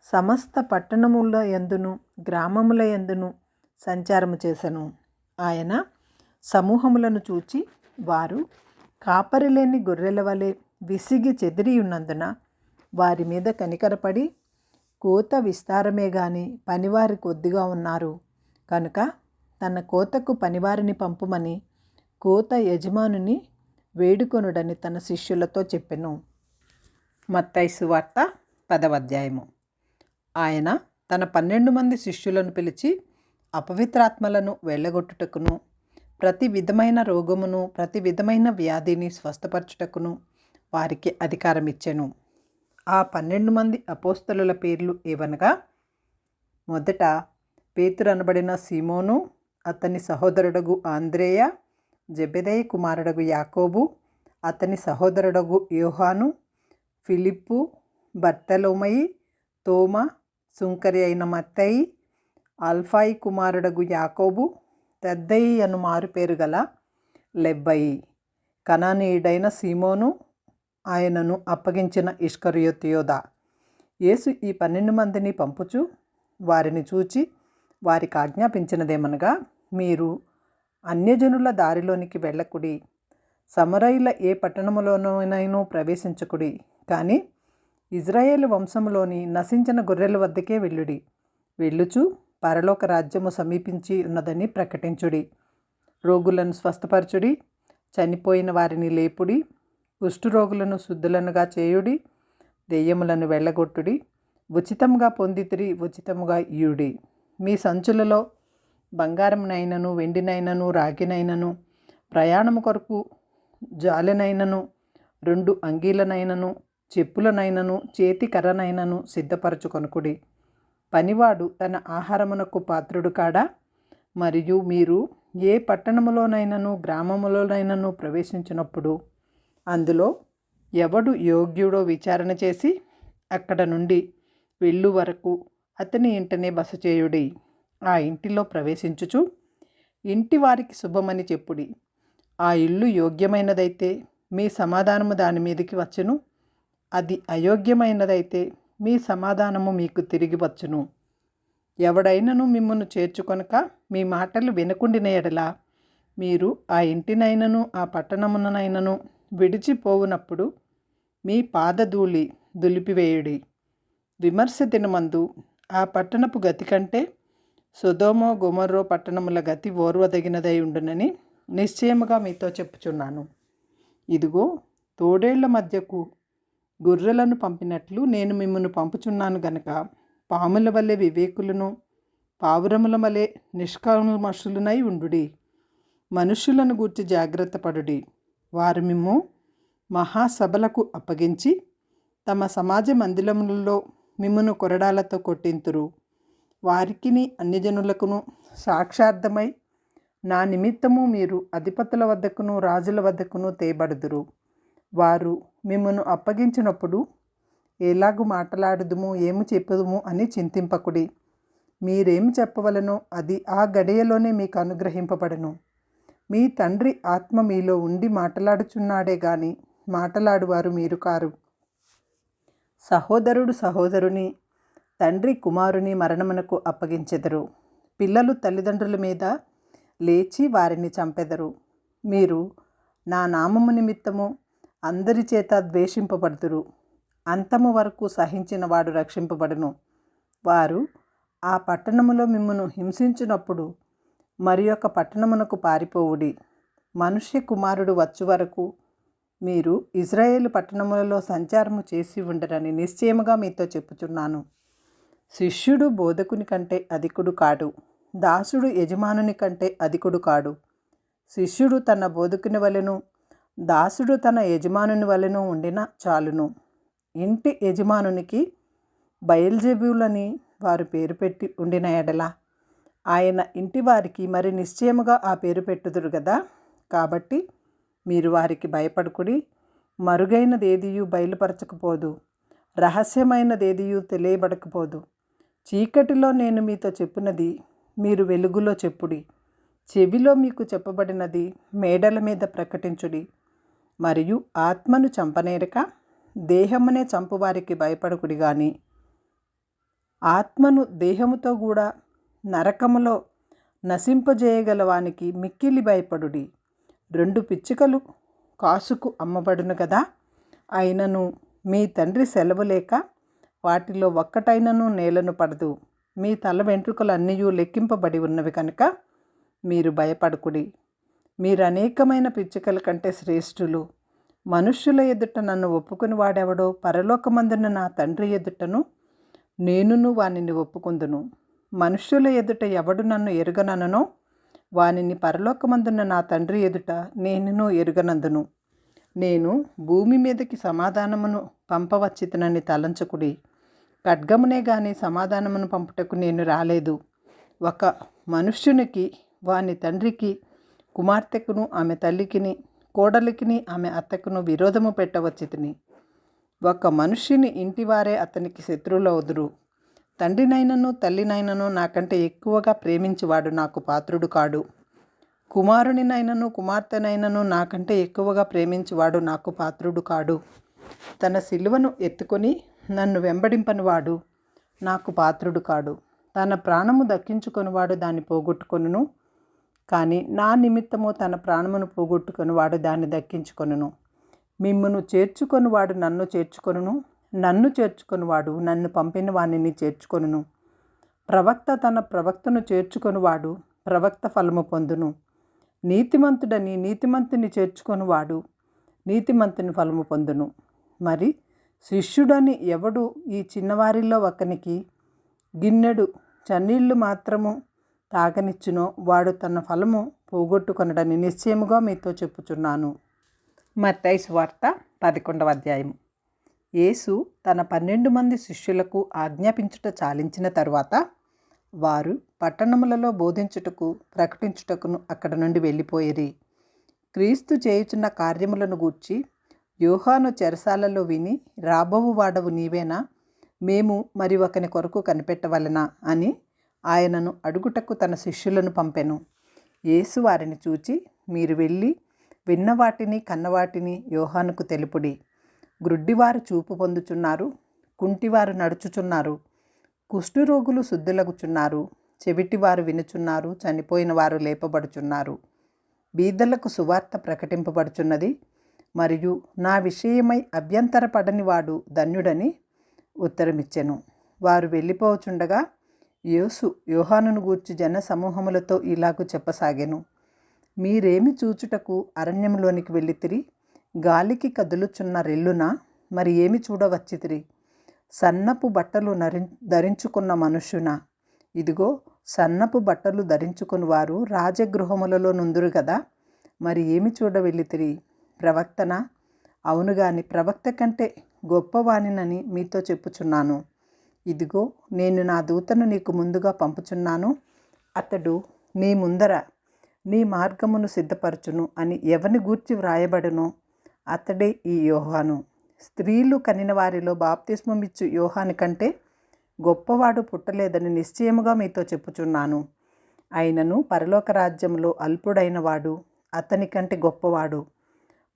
సమస్త పట్టణముల యందును గ్రామముల యందును సంచారము చేసెను. ఆయన సమూహములను చూచి, వారు కాపరి లేని గొర్రెల వలె విసిగి చెదిరి ఉన్నందున వారి మీద కనికరపడి, కోత విస్తారమే గాని పనివారి కొద్దిగా ఉన్నారు కనుక తన కోతకు పనివారిని పంపుమని కోత యజమానుని వేడుకొనుడని తన శిష్యులతో చెప్పెను. మత్తయి సువార్త 10వ అధ్యాయము. ఆయన తన 12 మంది శిష్యులను పిలిచి అపవిత్రాత్మలను వెళ్ళగొట్టుటకును, ప్రతి విధమైన రోగమును ప్రతి విధమైన వ్యాధిని స్వస్థపరచుటకును వారికి అధికారం ఇచ్చెను. ఆ 12 మంది అపోస్తలుల పేర్లు ఏవనగా, మొదట పేతురు అనబడిన సీమోను, అతని సహోదరుడగు ఆంద్రేయ, జెబెదయి కుమారుడగు యాకోబు, అతని సహోదరుడగు యోహాను, ఫిలిప్పు, బర్తలోమయి, తోమా, సుంకరి అయిన మత్తయి, అల్ఫాయి కుమారుడగు యాకోబు, తద్దయి అను మారుపేరు గల లెబ్బయి, కనానీయుడైన సీమోను, ఆయనను అప్పగించిన ఇస్కరియోతు యోదా. యేసు ఈ 12 మందిని పంపుచు వారిని చూచి వారికి ఆజ్ఞాపించినదేమనగా, మీరు అన్యజనుల దారిలోనికి వెళ్ళకుడి, సమరయుల ఏ పట్టణములోనైనా ప్రవేశించకుడి, కానీ ఇజ్రాయేలు వంశములోని నశించిన గొర్రెల వద్దకే వెళ్ళుడి. వెళ్ళుచు పరలోక రాజ్యము సమీపించి ఉన్నదని ప్రకటించుడి. రోగులను స్వస్థపరచుడి, చనిపోయిన వారిని లేపుడి, కుష్ఠరోగులను శుద్ధులనుగా చేయుడి, దెయ్యములను వెళ్ళగొట్టుడి. ఉచితంగా పొందితిరి, ఉచితముగా ఇయుడి. మీ సంచులలో బంగారమునైనను, వెండినైనను, రాగినైనను, ప్రయాణము కొరకు జాలెనైనను, 2 అంగీలనైనను, చెప్పులనైనను, చేతి కర్రనైనను సిద్ధపరచుకొనుకుడి. పనివాడు తన ఆహారమునకు పాత్రుడు కాడా? మరియు మీరు ఏ పట్టణములోనైనను గ్రామములోనైనను ప్రవేశించినప్పుడు అందులో ఎవడు యోగ్యుడో విచారణ చేసి అక్కడ నుండి వెళ్ళు వరకు అతని ఇంటనే బస చేయుడి. ఆ ఇంటిలో ప్రవేశించుచు ఇంటి వారికి శుభమని చెప్పుడి. ఆ ఇల్లు యోగ్యమైనదైతే మీ సమాధానము దాని మీదకి వచ్చును, అది అయోగ్యమైనదైతే మీ సమాధానము మీకు తిరిగి వచ్చును. ఎవడైనను మిమ్మును చేర్చుకొనక మీ మాటలు వినకుండిన ఎడల మీరు ఆ ఇంటినైనను ఆ పట్టణమునైనను విడిచిపోవునప్పుడు మీ పాదధూళి దులిపివేయుడి. విమర్శ దినమందు ఆ పట్టణపు గతి కంటే సొదొమ గొమొర్రా పట్టణముల గతి ఓర్వదగినదై ఉండునని నిశ్చయముగా మీతో చెప్పుచున్నాను. ఇదిగో, తోడేళ్ల మధ్యకు గొర్రెలను పంపినట్లు నేను మిమ్మల్ని పంపుచున్నాను గనక పాముల వలె వివేకులను, పావురముల వలె నిష్కల్మషులనై ఉండుడి. మనుష్యులను గూర్చి జాగ్రత్త పడుడి. వారు మిమ్ము మహాసభలకు అప్పగించి తమ సమాజ మందిరములలో మిమ్మును కొరడాలతో కొట్టింతురు. వారికిని అన్యజనులకును సాక్షార్థమై నా నిమిత్తము మీరు అధిపతుల వద్దకును రాజుల వద్దకును తేబడుదురు. వారు మిమ్మును అప్పగించినప్పుడు ఎలాగు మాట్లాడుదుము, ఏమి చెప్పుదుము అని చింతింపకుడి. మీరేమి చెప్పవలనో అది ఆ గడియలోనే మీకు అనుగ్రహింపబడను. మీ తండ్రి ఆత్మ మీలో ఉండి మాట్లాడుచున్నాడే గాని మాట్లాడువారు మీరు కారు. సహోదరుడు సహోదరుని, తండ్రి కుమారుని మరణమునకు అప్పగించెదరు. పిల్లలు తల్లిదండ్రుల మీద లేచి వారిని చంపెదరు. మీరు నా నామము నిమిత్తము అందరి చేత ద్వేషింపబడుదురు. అంతము వరకు సహించిన వాడు రక్షింపబడును. వారు ఆ పట్టణములో మిమ్మును హింసించినప్పుడు మరి ఒక పట్టణమునకు పారిపోవుడి. మనుష్య కుమారుడు వచ్చు వరకు మీరు ఇజ్రాయేలు పట్టణములలో సంచారము చేసి ఉండరని నిశ్చయముగా మీతో చెప్పుచున్నాను. శిష్యుడు బోధకుని కంటే అధికుడు కాడు, దాసుడు యజమానుని కంటే అధికుడు కాడు. శిష్యుడు తన బోధకుని వలెను, దాసుడు తన యజమానుని వలెను ఉండిన చాలును. ఇంటి యజమానునికి బయల్జెబూలని వారు పేరు పెట్టి ఉండిన ఎడల ఆయన ఇంటి వారికి మరి నిశ్చయముగా ఆ పేరు పెట్టుదురు కదా. కాబట్టి మీరు వారికి భయపడుకుడి. మరుగైనదేదియు బయలుపరచకపోదు, రహస్యమైనదేదియు తెలియబడకపోదు. చీకటిలో నేను మీతో చెప్పున్నది మీరు వెలుగులో చెప్పుడి. చెవిలో మీకు చెప్పబడినది మేడల మీద ప్రకటించుడి. మరియు ఆత్మను చంపనేరక దేహమునే చంపువారికి భయపడకుడి గాని ఆత్మను దేహముతో కూడా నరకములో నశింపజేయగలవానికి మిక్కిలి భయపడుడి. 2 పిచ్చుకలు కాసుకు అమ్మబడును కదా. అయినను మీ తండ్రి సెలవు లేక వాటిలో ఒక్కటైనను నేలను పడదు. మీ తల వెంట్రుకలన్నీ లెక్కింపబడి ఉన్నవి కనుక మీరు భయపడకుడి. మీరు అనేకమైన పిచ్చుకల కంటే శ్రేష్ఠులు. మనుష్యుల ఎదుట నన్ను ఒప్పుకుని వాడెవడో పరలోకమందున నా తండ్రి ఎదుటను నేనును వానిని ఒప్పుకుందును. మనుష్యుల ఎదుట ఎవడు నన్ను ఎరుగననో వానిని పరలోకమందున నా తండ్రి ఎదుట నేనును ఎరుగనందును. నేను భూమి మీదకి సమాధానమును పంపవచ్చితనని తలంచకుడి. ఖడ్గమునే గాని సమాధానమును పంపుటకు నేను రాలేదు. ఒక మనుష్యునికి వాని తండ్రికి, కుమార్తెకును ఆమె తల్లికిని, కోడలికిని ఆమె అత్తకును విరోధము పెట్టవచ్చితిని. ఒక మనుష్యుని ఇంటివారే అతనికి శత్రువులవుదురు. తండ్రినైనను తల్లినైనను నాకంటే ఎక్కువగా ప్రేమించువాడు నాకు పాత్రుడు కాడు. కుమారునినైనను కుమార్తెనైనను నాకంటే ఎక్కువగా ప్రేమించువాడు నాకు పాత్రుడు కాడు. తన సిలువను ఎత్తుకొని నన్ను వెంబడింపనివాడు నాకు పాత్రుడు కాడు. తన ప్రాణము దక్కించుకొనివాడు దాన్ని పోగొట్టుకొనును. కానీ నా నిమిత్తము తన ప్రాణమును పోగొట్టుకొని వాడు దాన్ని దక్కించుకొనును. మిమ్మును చేర్చుకొని వాడు నన్ను చేర్చుకొనును, నన్ను చేర్చుకొని వాడు నన్ను పంపిన వానిని చేర్చుకొనును. ప్రవక్త తన ప్రవక్తను చేర్చుకొని వాడు ప్రవక్త ఫలము పొందును. నీతిమంతుడని నీతిమంతుని చేర్చుకొని వాడు నీతిమంతుని ఫలము పొందును. మరి శిష్యుడని ఎవడు ఈ చిన్నవారిలో ఒకనికి గిన్నెడు చన్నీళ్లు మాత్రము తాగనిచ్చునో వాడు తన ఫలము పోగొట్టుకొనడని నిశ్చయముగా మీతో చెప్పుచున్నాను. మత్తయి సువార్త 11వ అధ్యాయము. యేసు తన 12 మంది శిష్యులకు ఆజ్ఞాపించుట చాలించిన తరువాత వారు పట్టణములలో బోధించుటకు ప్రకటించుటకును అక్కడ నుండి వెళ్ళిపోయిరి. క్రీస్తు చేయుచున్న కార్యములను గూర్చి యోహాను చెరసాలలో విని, రాబోవు వాడవు నీవేనా, మేము మరి ఒకని కొరకు కనిపెట్టవలెనా అని ఆయనను అడుగుటకు తన శిష్యులను పంపెను. యేసు వారిని చూచి, మీరు వెళ్ళి విన్న వాటిని కన్నవాటిని యోహానుకు తెలుపుడి. గ్రుడ్డివారు చూపు పొందుచున్నారు, కుంటివారు నడుచుచున్నారు, కుష్ఠరోగులు శుద్ధులగుచున్నారు, చెవిటివారు వినుచున్నారు, చనిపోయిన వారు లేపబడుచున్నారు, బీదలకు సువార్త ప్రకటింపబడుచున్నది, మరియు నా విషయమై అభ్యంతరపడని వాడు ధన్యుడని ఉత్తరమిచ్చెను. వారు వెళ్ళిపోచుండగా యేసు యోహానును గూర్చి జన సమూహములతో ఇలాగు చెప్పసాగెను. మీరేమి చూచుటకు అరణ్యంలోనికి వెళ్ళితిరి? గాలికి కదులుచున్న రెల్లున మరి ఏమి చూడవచ్చితిరి? సన్నపు బట్టలు ధరించుకున్న మనుష్యునా? ఇదిగో సన్నపు బట్టలు ధరించుకుని వారు రాజగృహములలో నుందురు కదా. మరి ఏమి చూడ వెళ్ళితిరి? ప్రవక్తనా? అవును గాని ప్రవక్త కంటే గొప్పవానినని మీతో చెప్పుచున్నాను. ఇదిగో నేను నా దూతను నీకు ముందుగా పంపుచున్నాను. అతడు నీ ముందర నీ మార్గమును సిద్ధపరచును అని ఎవని గూర్చి వ్రాయబడునో అతడే ఈ యోహాను. స్త్రీలు కనిన వారిలో బాప్తిస్మమిచ్చు యోహాను కంటే గొప్పవాడు పుట్టలేదని నిశ్చయముగా మీతో చెప్పుచున్నాను. అయినను పరలోక రాజ్యంలో అల్పుడైన వాడు అతని కంటే గొప్పవాడు.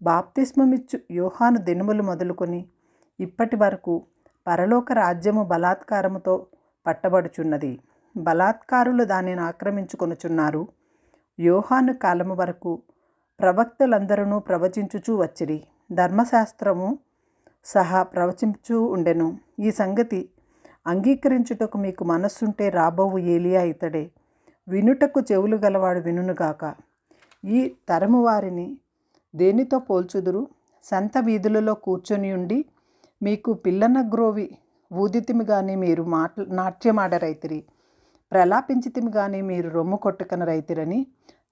బాప్తిస్మమిచ్చు యోహాను దినములు మొదలుకొని ఇప్పటి వరకు పరలోక రాజ్యము బలాత్కారముతో పట్టబడుచున్నది. బలాత్కారులు దానిని ఆక్రమించుకొనుచున్నారు. యోహాను కాలము వరకు ప్రవక్తలందరూ ప్రవచించుచూ వచ్చిరి, ధర్మశాస్త్రము సహా ప్రవచించూ ఉండెను. ఈ సంగతి అంగీకరించుటకు మీకు మనస్సుంటే రాబోవు ఏలియా ఇతడే. వినుటకు చెవులు గలవాడు వినుగాక. ఈ తరము వారిని దేనితో పోల్చుదురు? సంత వీధులలో కూర్చొని ఉండి మీకు పిల్లన గ్రోవి ఊదితిమి గాని మీరు నాట్యమాడరైతిరి, ప్రలాపించితిమి గాని మీరు రొమ్ము కొట్టుకన రైతిరని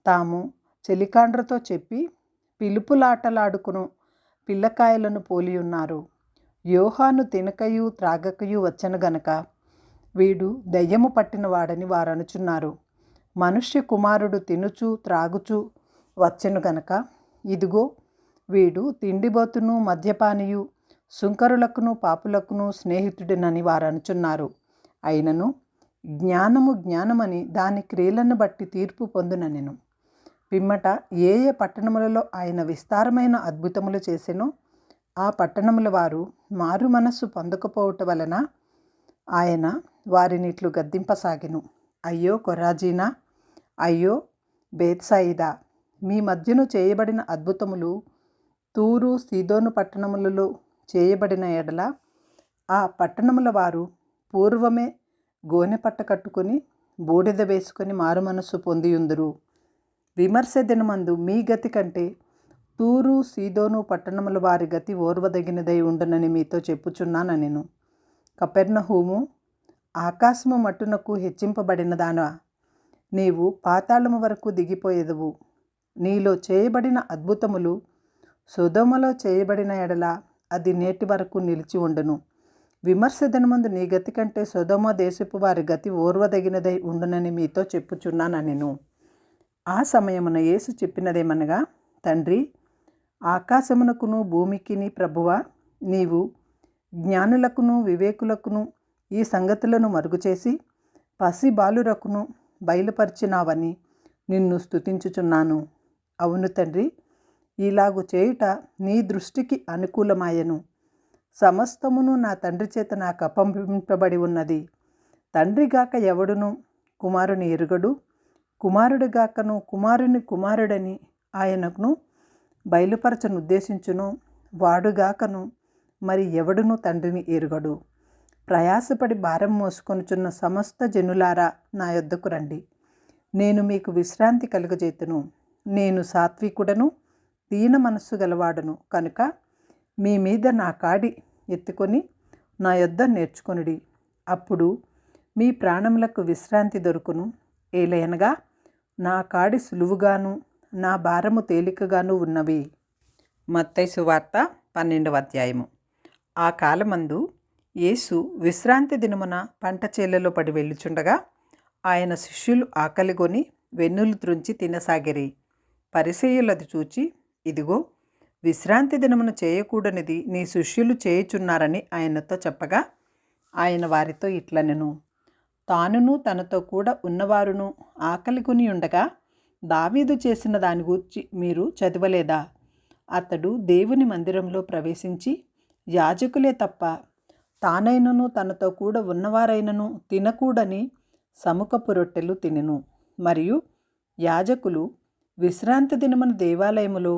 తాము చెలికాండ్రతో చెప్పి పిలుపులాటలాడుకును పిల్లకాయలను పోలి ఉన్నారు. యోహాను తినకయు త్రాగకయు వచ్చెను గనక వీడు దయ్యము పట్టినవాడని వారు అనుచున్నారు. మనుష్య కుమారుడు తినుచు త్రాగుచు వచ్చెను గనక ఇదిగో వీడు తిండిబోతును మద్యపానియు సుంకరులకును పాపులకును స్నేహితుడినని వారు అనుచున్నారు. అయినను జ్ఞానము జ్ఞానమని దాని క్రియలను బట్టి తీర్పు పొందుననెను. పిమ్మట ఏ ఏ పట్టణములలో ఆయన విస్తారమైన అద్భుతములు చేసెనో ఆ పట్టణముల వారు మారు మనస్సు పొందకపోవట వలన ఆయన వారిని ఇట్లు గద్దింపసాగెను. అయ్యో కొరాజీనా, అయ్యో బేత్సాయిదా, మీ మధ్యను చేయబడిన అద్భుతములు తూరు సీదోను పట్టణములలో చేయబడిన ఎడల ఆ పట్టణముల వారు పూర్వమే గోనె పట్ట కట్టుకొని బూడిద వేసుకొని మారు మనస్సు పొందియుందురు. విమర్శ దినమందు మీ గతి కంటే తూరు సీదోను పట్టణముల వారి గతి ఓర్వదగినదై ఉండునని మీతో చెప్పుచున్నానెను. కపెర్నహూము, ఆకాశము మట్టునకు హెచ్చింపబడిన దానా, నీవు పాతాళము వరకు దిగిపోయేదవు. నీలో చేయబడిన అద్భుతములు సొదొమలో చేయబడిన ఎడల అది నేటి వరకు నిలిచి ఉండును. విమర్శ దినమందు నీ గతి కంటే సొదొమ దేశపు వారి గతి ఓర్వదగినదై ఉండునని మీతో చెప్పుచున్నానెను. ఆ సమయమున యేసు చెప్పినదేమనగా, తండ్రి, ఆకాశమునకును భూమికిని ప్రభువా, నీవు జ్ఞానులకును వివేకులకును ఈ సంగతులను మరుగుచేసి పసి బాలురకును బయలుపరిచినావని నిన్ను స్తుతించుచున్నాను. అవును తండ్రి, ఇలాగు చేయుట నీ దృష్టికి అనుకూలమాయెను. సమస్తమును నా తండ్రి చేత నాకు అప్పగింపబడి ఉన్నది. తండ్రిగాక ఎవడును కుమారుని ఎరుగడు, కుమారుడిగాకను కుమారుని కుమారుడని ఆయనను బయలుపరచనుద్దేశించును వాడుగాకను మరి ఎవడును తండ్రిని ఎరుగడు. ప్రయాసపడి భారం మోసుకొనుచున్న సమస్త జనులారా నా యొద్దకు రండి, నేను మీకు విశ్రాంతి కలుగజేతును. నేను సాత్వికుడను దీన మనస్సు గలవాడను కనుక మీ మీద నా కాడి ఎత్తుకొని నా యొద్ద నేర్చుకొనుడి, అప్పుడు మీ ప్రాణములకు విశ్రాంతి దొరుకును. ఏలయనగా నా కాడి సులువుగాను నా భారము తేలికగాను ఉన్నవి. మత్తయి సువార్త 12వ అధ్యాయము. ఆ కాలమందు యేసు విశ్రాంతి దినమున పంట చేలలో పడి వెళ్ళుచుండగా ఆయన శిష్యులు ఆకలిగొని వెన్నులు త్రుంచి తినసాగిరి. పరిసయ్యులది చూచి, ఇదిగో, విశ్రాంతి దినమున చేయకూడనిది నీ శిష్యులు చేయుచున్నారని ఆయనతో చెప్పగా, ఆయన వారితో ఇట్లనెను, తానును తనతో కూడా ఉన్నవారును ఆకలిగొని ఉండగా దావీదు చేసిన దాని గూర్చి మీరు చదవలేదా? అతడు దేవుని మందిరంలో ప్రవేశించి యాజకులే తప్ప తానైనను తనతో కూడా ఉన్నవారైనను తినకూడని సముఖపు రొట్టెలు తినెను. మరియు యాజకులు విశ్రాంతి దినమున దేవాలయములో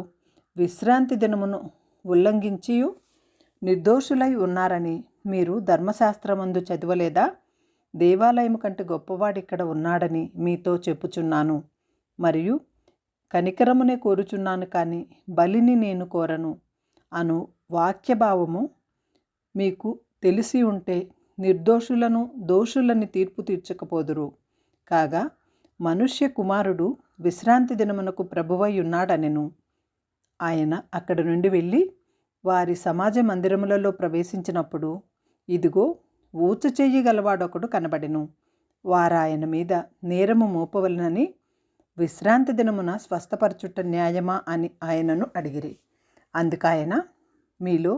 విశ్రాంతి దినమును ఉల్లంఘించి నిర్దోషులై ఉన్నారని మీరు ధర్మశాస్త్రమందు చదవలేదా? దేవాలయము కంటే గొప్పవాడిక్కడ ఉన్నాడని మీతో చెప్పుచున్నాను. మరియు కనికరమునే కోరుచున్నాను కానీ బలిని నేను కోరను అను వాక్యభావము మీకు తెలిసి ఉంటే నిర్దోషులను దోషులని తీర్పు తీర్చకపోదురు. కాగా మనుష్య కుమారుడు విశ్రాంతి దినమునకు ప్రభువై ఉన్నాడనెను. ఆయన అక్కడి నుండి వెళ్ళి వారి సమాజ మందిరములలో ప్రవేశించినప్పుడు ఇదిగో, ఊచ చెయ్యి గలవాడొకడు కనబడెను. వారాయన మీద నేరము మోపవలనని విశ్రాంతి దినమున స్వస్థపరచుట న్యాయమా అని ఆయనను అడిగిరి. అందుకాయన, మీలో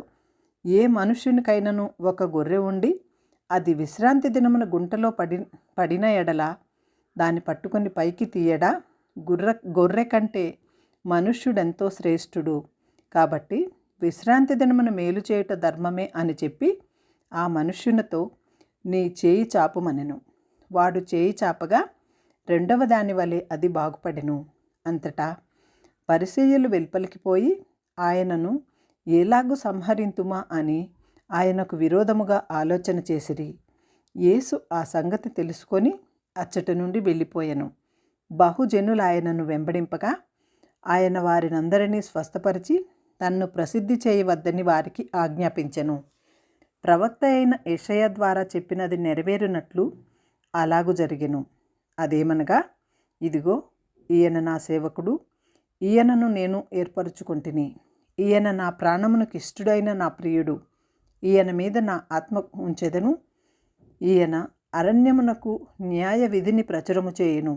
ఏ మనుష్యునికైనను ఒక గొర్రె ఉండి అది విశ్రాంతి దినమున గుంటలో పడిన ఎడల దాన్ని పట్టుకొని పైకి తీయడా? గొర్రె కంటే మనుష్యుడెంతో శ్రేష్ఠుడు. కాబట్టి విశ్రాంతి దినమున మేలు చేయుట ధర్మమే అని చెప్పి ఆ మనుష్యునితో, నీ చేయి చాపుమనెను. వాడు చేయి చాపగా రెండవ దాని వలె అది బాగుపడెను. అంతటా పరిసయ్యులు వెలుపలికి పోయి ఆయనను ఎలాగు సంహరింతుమా అని ఆయనకు విరోధముగా ఆలోచన చేసిరి. యేసు ఆ సంగతి తెలుసుకొని అచ్చటి నుండి వెళ్ళిపోయెను. బహుజనులు ఆయనను వెంబడింపగా ఆయన వారినందరినీ స్వస్థపరిచి తన్ను ప్రసిద్ధి చేయవద్దని వారికి ఆజ్ఞాపించెను. ప్రవక్త అయిన యెషయా ద్వారా చెప్పినది నెరవేరునట్లు అలాగు జరిగెను. అదేమనగా, ఇదిగో, ఈయన నా సేవకుడు, ఈయనను నేను ఏర్పరచుకొంటిని. ఈయన నా ప్రాణమునకు ఇష్టుడైన నా ప్రియుడు, ఈయన మీద నా ఆత్మ ఉంచెదను. ఈయన అరణ్యమునకు న్యాయ విధిని ప్రచురము చేయును.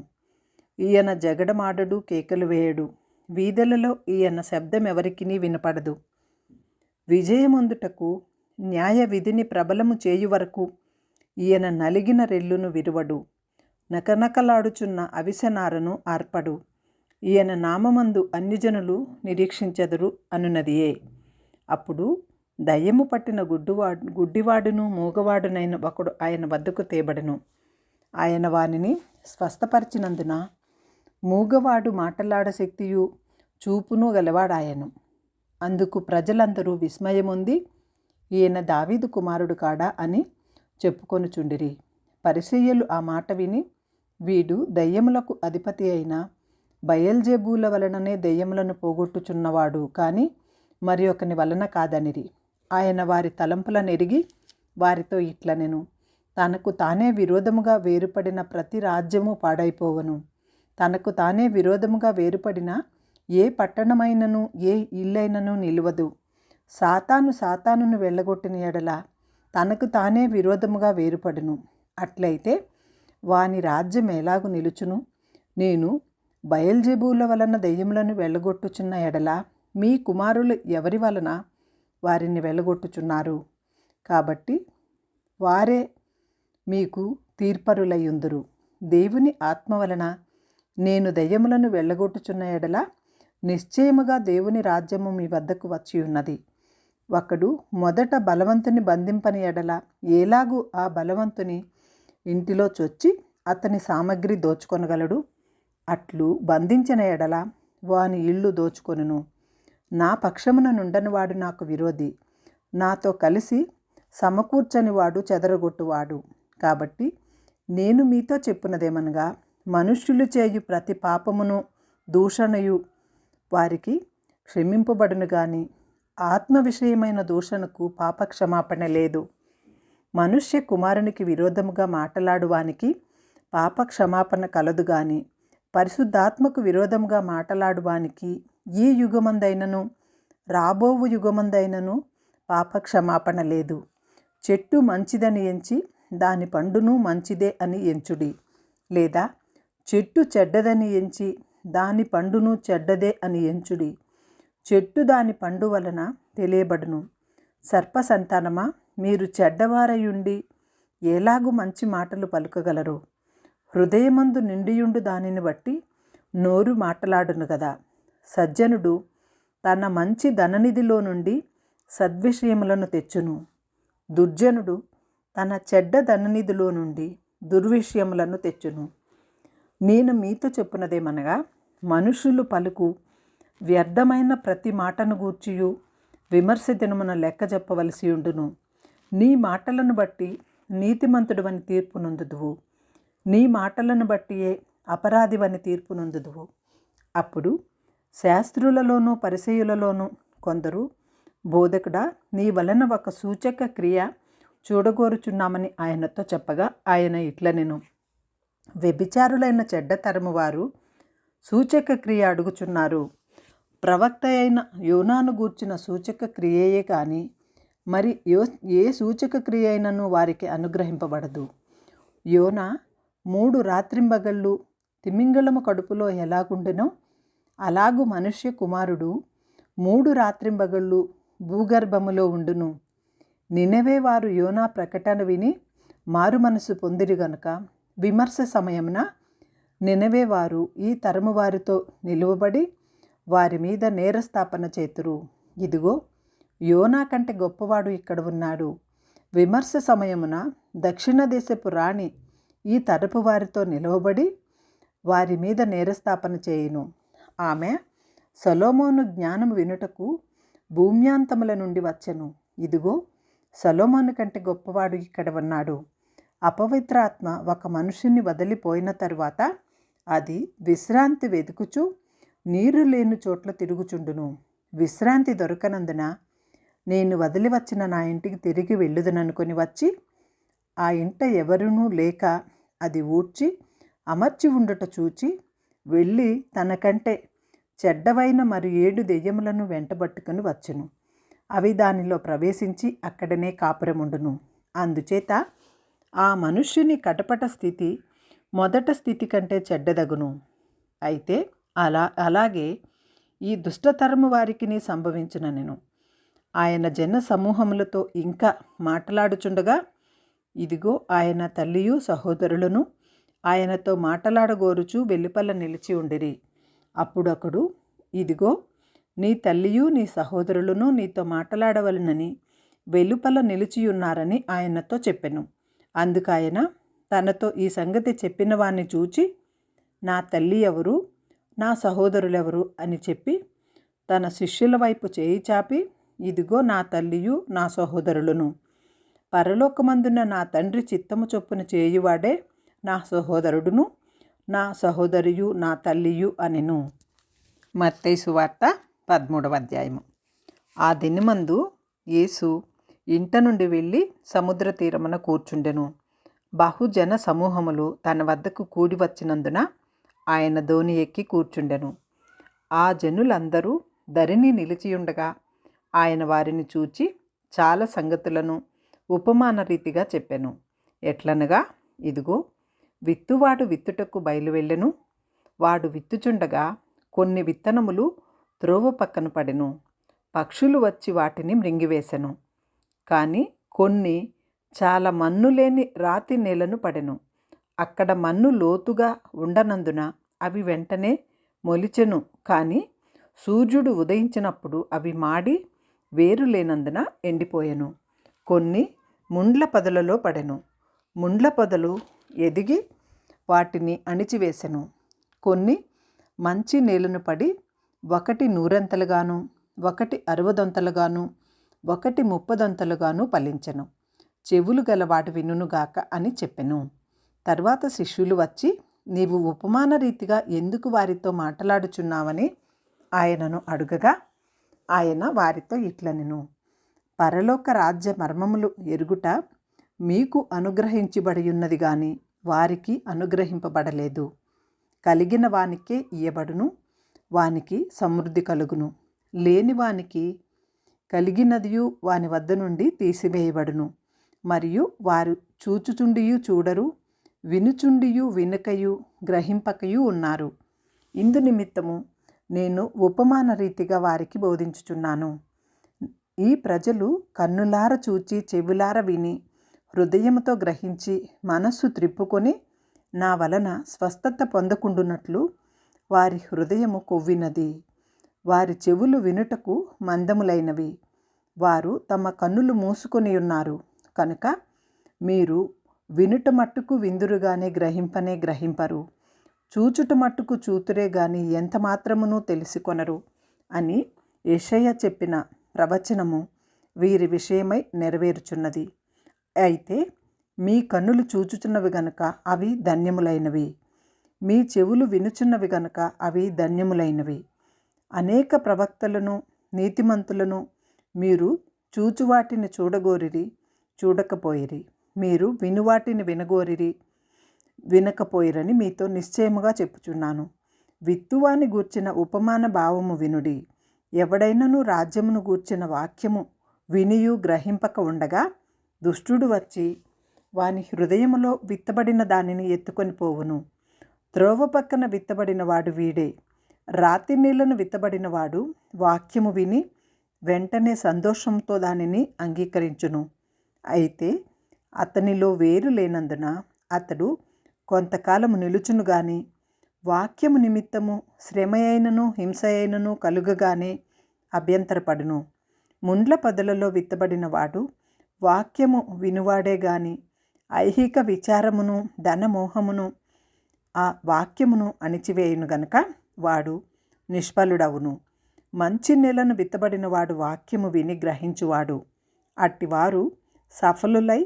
ఈయన జగడమాడడు, కేకలు వేయడు. వీధులలో ఈయన శబ్దం ఎవరికిని వినపడదు. విజయముందుటకు న్యాయ విధిని ప్రబలము చేయు వరకు ఈయన నలిగిన రెల్లును విరువడు. నకనకలాడుచున్న అవిసెనారను ఆర్పడు. ఈయన నామమందు అన్యజనులు నిరీక్షించెదరు అనున్నదియే. అప్పుడు దయ్యము పట్టిన గుడ్డివాడును మూగవాడునైన ఒకడు ఆయన వద్దకు తేబడెను. ఆయన వానిని స్వస్థపరిచినందున మూగవాడు మాటలాడ శక్తియు చూపును గలవాడాయను. అందుకు ప్రజలందరూ విస్మయముంది, ఈయన దావీదు కుమారుడు కాడా అని చెప్పుకొనుచుండిరి. పరిసయ్యులు ఆ మాట విని, వీడు దయ్యములకు అధిపతి అయిన బయల్జెబూల వలననే దయ్యములను పోగొట్టుచున్నవాడు కానీ మరి ఒకని వలన కాదనిరి. ఆయన వారి తలంపులను ఎరిగి వారితో ఇట్లనెను, తనకు తానే విరోధముగా వేరుపడిన ప్రతి రాజ్యము పాడైపోవను. తనకు తానే విరోధముగా వేరుపడిన ఏ పట్టణమైనను ఏ ఇల్లైనను నిలువదు. సాతానును వెళ్ళగొట్టిన ఎడల తనకు తానే విరోధముగా వేరుపడును. అట్లయితే వాని రాజ్యం ఎలాగు నిలుచును? నేను బయల్జెబూల వలన దెయ్యములను వెళ్ళగొట్టుచున్న ఎడల మీ కుమారులు ఎవరి వలన వారిని వెళ్ళగొట్టుచున్నారు? కాబట్టి వారే మీకు తీర్పరులయ్యుందురు. దేవుని ఆత్మ వలన నేను దెయ్యములను వెళ్ళగొట్టుచున్న ఎడల నిశ్చయముగా దేవుని రాజ్యము మీ వద్దకు వచ్చి ఉన్నది. ఒకడు మొదట బలవంతుని బంధింపని ఎడల ఎలాగూ ఆ బలవంతుని ఇంటిలో చొచ్చి అతని సామగ్రి దోచుకొనగలడు? అట్లు బంధించిన ఎడల వాని ఇల్లు దోచుకొనును. నా పక్షమున నుండనివాడు నాకు విరోధి, నాతో కలిసి సమకూర్చని వాడు చెదరగొట్టువాడు. కాబట్టి నేను మీతో చెప్పున్నదేమనగా, మనుష్యులు చేయు ప్రతి పాపమును దూషణయు వారికి క్షమింపబడును గాని ఆత్మ విషయమైన దూషణకు పాపక్షమాపణ లేదు. మనుష్య కుమారునికి విరోధముగా మాటలాడువానికి పాప క్షమాపణ కలదు గాని పరిశుద్ధాత్మకు విరోధముగా మాటలాడువానికి ఈ యుగమందైనను రాబోవు యుగమందైనను పాప క్షమాపణ లేదు. చెట్టు మంచిదని ఎంచి దాని పండును మంచిదే అని ఎంచుడి, లేదా చెట్టు చెడ్డదని ఎంచి దాని పండును చెడ్డదే అని ఎంచుడి. చెట్టు దాని పండు వలన తెలియబడును. సర్ప సంతానమా, మీరు చెడ్డవారయుండి ఎలాగు మంచి మాటలు పలుకగలరు? హృదయమందు నిండియుండు దానిని బట్టి నోరు మాటలాడును కదా. సజ్జనుడు తన మంచి ధననిధిలో నుండి సద్విషయములను తెచ్చును, దుర్జనుడు తన చెడ్డ ధననిధిలో నుండి దుర్విషయములను తెచ్చును. నేను మీతో చెప్పున్నదేమనగా, మనుషులు పలుకు వ్యర్థమైన ప్రతి మాటను గూర్చియు విమర్శ దినమున లెక్క చెప్పవలసి ఉండును. నీ మాటలను బట్టి నీతిమంతుడువని తీర్పు నొందుదువు, నీ మాటలను బట్టియే అపరాధివని తీర్పు నొందుదువు. అప్పుడు శాస్త్రులలోనూ పరిసయ్యులలోనూ కొందరు, బోధకుడా, నీ వలన ఒక సూచక క్రియ చూడగోరుచున్నామని ఆయనతో చెప్పగా, ఆయన ఇట్లనెను, వ్యభిచారులైన చెడ్డ తరము వారు సూచక క్రియ అడుగుచున్నారు. ప్రవక్త అయిన యోనాను గూర్చిన సూచక క్రియయే కానీ మరి ఏ సూచక క్రియ అయినను వారికి అనుగ్రహింపబడదు. యోనా 3 రాత్రింబగళ్ళు తిమింగళము కడుపులో ఎలాగుండెనో అలాగు మనుష్య కుమారుడు 3 రాత్రింబగళ్ళు భూగర్భములో ఉండును. నినవే వారు యోనా ప్రకటన విని మారు మనసు పొందిరి గనుక విమర్శ సమయమున నినవే వారు ఈ తరము వారితో నిలువబడి వారి మీద నేరస్థాపన చేతురు. ఇదిగో, యోనా కంటే గొప్పవాడు ఇక్కడ ఉన్నాడు. విమర్శ సమయమున దక్షిణ దేశపు రాణి ఈ తరపు వారితో నిలవబడి వారి మీద నేరస్థాపన చేయును. ఆమె సొలొమోను జ్ఞానము వినుటకు భూమ్యాంతముల నుండి వచ్చెను. ఇదిగో, సొలొమోను కంటే గొప్పవాడు ఇక్కడ ఉన్నాడు. అపవిత్రాత్మ ఒక మనుషుని వదిలిపోయిన తరువాత అది విశ్రాంతి వెతుకుచు నీరు లేని చోట్ల తిరుగుచుండును. విశ్రాంతి దొరకనందున నేను వదిలి వచ్చిన నా ఇంటికి తిరిగి వెళ్ళుదననుకొని వచ్చి ఆ ఇంట ఎవరునూ లేక అది ఊడ్చి అమర్చి ఉండుట చూచి వెళ్ళి తనకంటే చెడ్డవైన మరి 7 దెయ్యములను వెంటబట్టుకుని వచ్చును. అవి దానిలో ప్రవేశించి అక్కడనే కాపురముండును. అందుచేత ఆ మనుష్యుని కటపట స్థితి మొదట స్థితి కంటే చెడ్డదగును. అయితే అలాగే ఈ దుష్టతరము వారికి సంభవించుననెను. ఆయన జన సమూహములతో ఇంకా మాట్లాడుచుండగా, ఇదిగో, ఆయన తల్లియు సహోదరులను ఆయనతో మాట్లాడగోరుచు వెలుపల నిలిచి ఉండిరి. అప్పుడొకడు, ఇదిగో, నీ తల్లియు నీ సహోదరులను నీతో మాట్లాడవలనని వెలుపల నిలిచియున్నారని ఆయనతో చెప్పెను. అందుకాయన తనతో ఈ సంగతి చెప్పిన వాణ్ణి చూచి, నా తల్లి ఎవరు, నా సహోదరులెవరు అని చెప్పి తన శిష్యుల వైపు చేయి చాపి, ఇదిగో నా తల్లియు నా సహోదరులను, పరలోకమందున్న నా తండ్రి చిత్తము చొప్పున చేయువాడే నా సహోదరుడును నా సహోదరియు నా తల్లియు అనెను. మత్తయి సువార్త 13వ అధ్యాయము. ఆ దినమందు యేసు ఇంట నుండి వెళ్ళి సముద్ర తీరమున కూర్చుండెను. బహుజన సమూహములు తన వద్దకు కూడి వచ్చినందున ఆయన దోణి ఎక్కి కూర్చుండెను. ఆ జనులందరూ ధరిని నిలిచియుండగా ఆయన వారిని చూచి చాలా సంగతులను ఉపమాన రీతిగా చెప్పెను. ఎట్లనగా, ఇదిగో, విత్తువాడు విత్తుటకు బయలువెళ్ళెను. వాడు విత్తుచుండగా కొన్ని విత్తనములు త్రోవ పక్కన పడెను. పక్షులు వచ్చి వాటిని మృంగివేశెను. కానీ కొన్ని చాలా మన్ను లేని రాతి నేలను పడెను. అక్కడ మన్ను లోతుగా ఉండనందున అవి వెంటనే మొలిచెను. కానీ సూర్యుడు ఉదయించినప్పుడు అవి మాడి వేరు లేనందున ఎండిపోయెను. కొన్ని ముండ్ల పొదలలో పడెను. ముండ్ల పొదలు ఎదిగి వాటిని అణిచివేశెను. కొన్ని మంచి నేలను పడి ఒకటి 100 ఒకటి 60 ఒకటి 30 ఫలించెను. చెవులు గలవాడు వినుగాక అని చెప్పెను. తర్వాత శిష్యులు వచ్చి, నీవు ఉపమాన రీతిగా ఎందుకు వారితో మాట్లాడుచున్నావని ఆయనను అడుగగా, ఆయన వారితో ఇట్లనెను, పరలోక రాజ్య మర్మములు ఎరుగుట మీకు అనుగ్రహించబడి ఉన్నది గాని వారికి అనుగ్రహింపబడలేదు. కలిగిన వానికే ఇయ్యబడును, వానికి సమృద్ధి కలుగును. లేని వానికి కలిగినదియు వాని వద్ద నుండి తీసివేయబడును. మరియు వారు చూచుచుండియు చూడరు, వినుచుండియు వినకయు గ్రహింపకయు ఉన్నారు. ఇందు నిమిత్తము నేను ఉపమాన రీతిగా వారికి బోధించుచున్నాను. ఈ ప్రజలు కన్నులార చూచి చెవులార విని హృదయముతో గ్రహించి మనస్సు త్రిప్పుకొని నా వలన స్వస్థత పొందకుండునట్లు వారి హృదయము కొవ్వినది, వారి చెవులు వినుటకు మందములైనవి, వారు తమ కన్నులు మూసుకొని ఉన్నారు. కనుక మీరు వినుట మట్టుకు విందురుగానే గ్రహింపరు, చూచుట మట్టుకు చూతురే గాని ఎంత మాత్రమును తెలుసుకొనరు అని యెషయా చెప్పిన ప్రవచనము వీరి విషయమై నెరవేరుచున్నది. అయితే మీ కన్నులు చూచుచున్నవి గనుక అవి ధన్యములైనవి, మీ చెవులు వినుచున్నవి గనుక అవి ధన్యములైనవి. అనేక ప్రవక్తలను నీతిమంతులను మీరు చూచువాటిని చూడగోరిరి, చూడకపోయిరి. మీరు వినువాటిని వినగోరిరి, వినకపోయిరని మీతో నిశ్చయముగా చెప్పుచున్నాను. విత్తువాని గూర్చిన ఉపమాన భావము వినుడి. ఎవడైనను రాజ్యమును గూర్చిన వాక్యము వినియు గ్రహింపక ఉండగా దుష్టుడు వచ్చి వాని హృదయములో విత్తబడిన దానిని ఎత్తుకొని పోవును. త్రోవ పక్కన విత్తబడిన వాడు వీడే. రాతి నీళ్లను విత్తబడిన వాడు వాక్యము విని వెంటనే సంతోషంతో దానిని అంగీకరించును. అయితే అతనిలో వేరు లేనందున అతడు కొంతకాలము నిలుచును గాని వాక్యము నిమిత్తము శ్రమ అయినను హింస అయినను కలుగగానే అభ్యంతరపడును. ముండ్ల పొదలలో విత్తబడిన వాడు వాక్యము వినువాడే గాని ఐహిక విచారమును ధనమోహమును ఆ వాక్యమును అణిచివేయును గనుక వాడు నిష్ఫలుడవును. మంచి నెలను విత్తబడిన వాడు వాక్యము విని గ్రహించువాడు. అట్టివారు సఫలులై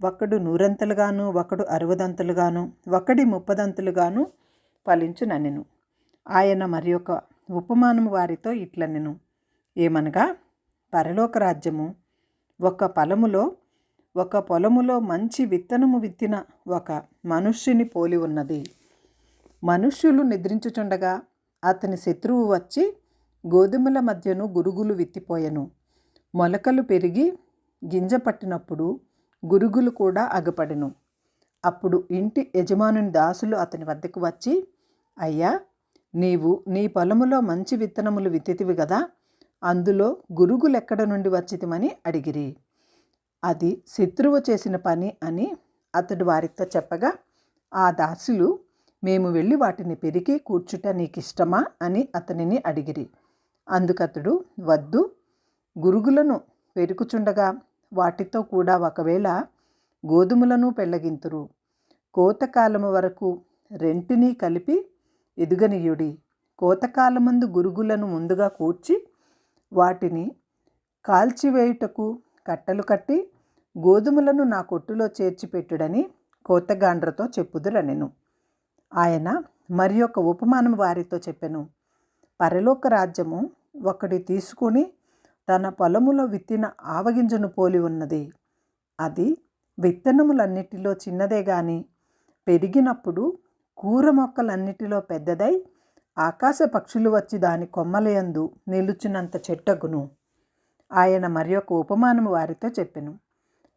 ఒకడు 100 ఒకడు 60 ఒకడి 30 ఫలించుననెను. ఆయన మరి ఒక ఉపమానము వారితో ఇట్లనెను, ఏమనగా పరలోక రాజ్యము ఒక పొలములో మంచి విత్తనము విత్తిన ఒక మనుష్యుని పోలి ఉన్నది. మనుష్యులు నిద్రించుచుండగా అతని శత్రువు వచ్చి గోధుమల మధ్యను గురుగులు విత్తిపోయెను. మొలకలు పెరిగి గింజ పట్టినప్పుడు గురుగులు కూడా అగపడెను. అప్పుడు ఇంటి యజమానుని దాసులు అతని వద్దకు వచ్చి, అయ్యా, నీవు నీ పొలములో మంచి విత్తనములు విత్తితివి గదా, అందులో గురుగులెక్కడ నుండి వచ్చితిమని అడిగిరి. అది శత్రువు చేసిన పని అని అతడు వారితో చెప్పగా ఆ దాసులు, మేము వెళ్ళి వాటిని పెరికి కూర్చుట నీకిష్టమా అని అతనిని అడిగిరి. అందుకతడు, వద్దు, గురుగులను పెరుకుచుండగా వాటితో కూడా ఒకవేళ గోధుమలను పెళ్ళగింతురు. కోతకాలము వరకు రెంటినీ కలిపి ఎదుగనీయుడి. కోతకాలమందు గురుగులను ముందుగా కూర్చి వాటిని కాల్చివేయుటకు కట్టలు కట్టి గోధుమలను నా కొట్టులో చేర్చిపెట్టుడని కోతగాండ్రతో చెప్పుదురనెను. ఆయన మరి ఒక ఉపమానం వారితో చెప్పెను. పరలోక రాజ్యము ఒకటి తీసుకొని తన పొలములో విత్తిన ఆవగింజను పోలి ఉన్నది. అది విత్తనములన్నిటిలో చిన్నదే గాని పెరిగినప్పుడు కూర మొక్కలన్నిటిలో పెద్దదై ఆకాశ పక్షులు వచ్చి దాని కొమ్మలయందు నిలుచున్నంత చెట్టగును. ఆయన మరి ఒక ఉపమానము వారితో చెప్పెను.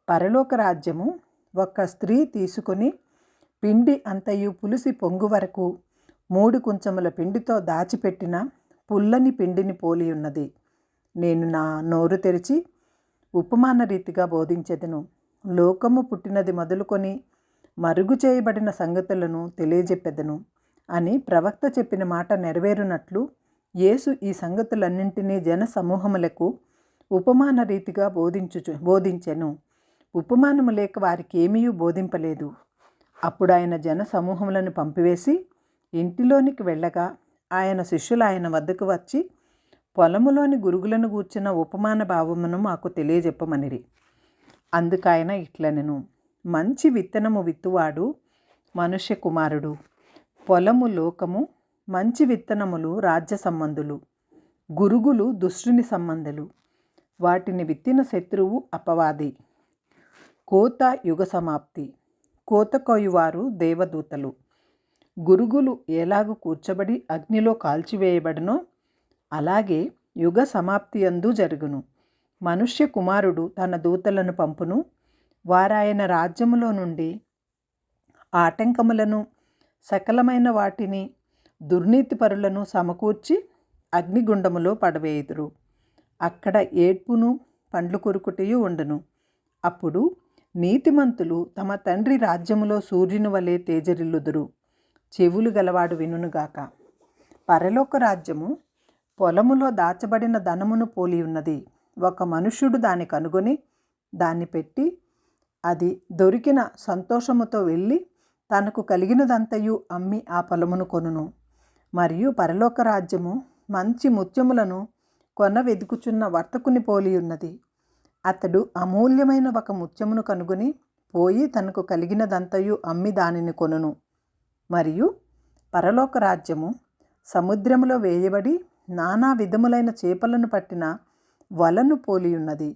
పరలోక రాజ్యము ఒక స్త్రీ తీసుకొని పిండి అంతయు పులిసి పొంగు వరకు 3 కుంచముల పిండితో దాచిపెట్టిన పుల్లని పిండిని పోలి ఉన్నది. నేను నా నోరు తెరిచి ఉపమాన రీతిగా బోధించెదను. లోకము పుట్టినది మొదలుకొని మరుగు చేయబడిన సంగతులను తెలియజెప్పెదను అని ప్రవక్త చెప్పిన మాట నెరవేరునట్లు యేసు ఈ సంగతులన్నింటినీ జన సమూహములకు ఉపమాన రీతిగా బోధించెను. ఉపమానము లేక వారికి ఏమీ బోధింపలేదు. అప్పుడు ఆయన జన సమూహములను పంపివేసి ఇంటిలోనికి వెళ్ళగా ఆయన శిష్యులు ఆయన వద్దకు వచ్చి పొలములోని గురుగులను గూర్చిన ఉపమాన భావమును మాకు తెలియజెప్పమనిరి. అందుకాయన ఇట్లనెను, మంచి విత్తనము విత్తువాడు మనుష్య కుమారుడు. పొలము లోకము, మంచి విత్తనములు రాజ్య సంబంధులు, గురుగులు దుష్టుని సంబంధులు. వాటిని విత్తిన శత్రువు అపవాది. కోత యుగ సమాప్తి. కోత కోయువారు దేవదూతలు. గురుగులు ఎలాగు కూర్చబడి అగ్నిలో కాల్చివేయబడునో అలాగే యుగ సమాప్తి యందు జరుగును. మనుష్య కుమారుడు తన దూతలను పంపును. వారాయన రాజ్యములో నుండి ఆటంకములను సకలమైన వాటిని దుర్నీతిపరులను సమకూర్చి అగ్నిగుండములో పడవేయుదురు. అక్కడ ఏడ్పును పండ్లు కొరుకుటయు ఉండును. అప్పుడు నీతిమంతులు తమ తండ్రి రాజ్యములో సూర్యుని వలె తేజరిల్లుదురు. చెవులు గలవాడు వినుగాక. పరలోక రాజ్యము పొలములో దాచబడిన ధనమును పోలి ఉన్నది. ఒక మనుష్యుడు దాన్ని కనుగొని దాన్ని పెట్టి అది దొరికిన సంతోషముతో వెళ్ళి తనకు కలిగినదంతయు అమ్మి ఆ పొలమును కొనును. మరియు పరలోక రాజ్యము మంచి ముత్యములను కొన వెదుకుచున్న వర్తకుని పోలి ఉన్నది. అతడు అమూల్యమైన ఒక ముత్యమును కనుగొని పోయి తనకు కలిగినదంతయు అమ్మి దానిని కొనును. మరియు పరలోక రాజ్యము సముద్రములో వేయబడి నానా విధములైన చేపలను పట్టిన వలను పోలి ఉన్నది.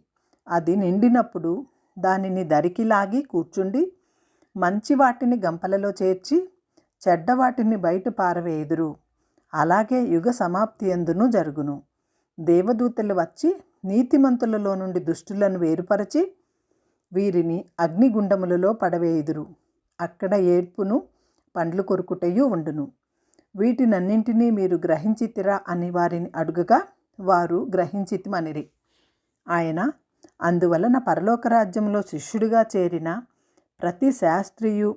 అది నిండినప్పుడు దానిని దరికి లాగి కూర్చుండి మంచి వాటిని గంపలలో చేర్చి చెడ్డ వాటిని బయట పారవేయుదురు. అలాగే యుగ సమాప్తి యందును జరుగును. దేవదూతలు వచ్చి నీతిమంతులలో నుండి దుష్టులను వేరుపరచి వీరిని అగ్నిగుండములలో పడవేయుదురు. అక్కడ ఏడ్పును పండ్లు కొరుకుటయు ఉండును. వీటినన్నింటినీ మీరు గ్రహించితిరా అని వారిని అడుగగా వారు గ్రహించితిమనిరి. ఆయన అందువలన పరలోక రాజ్యంలో శిష్యుడిగా చేరిన ప్రతి శాస్త్రియు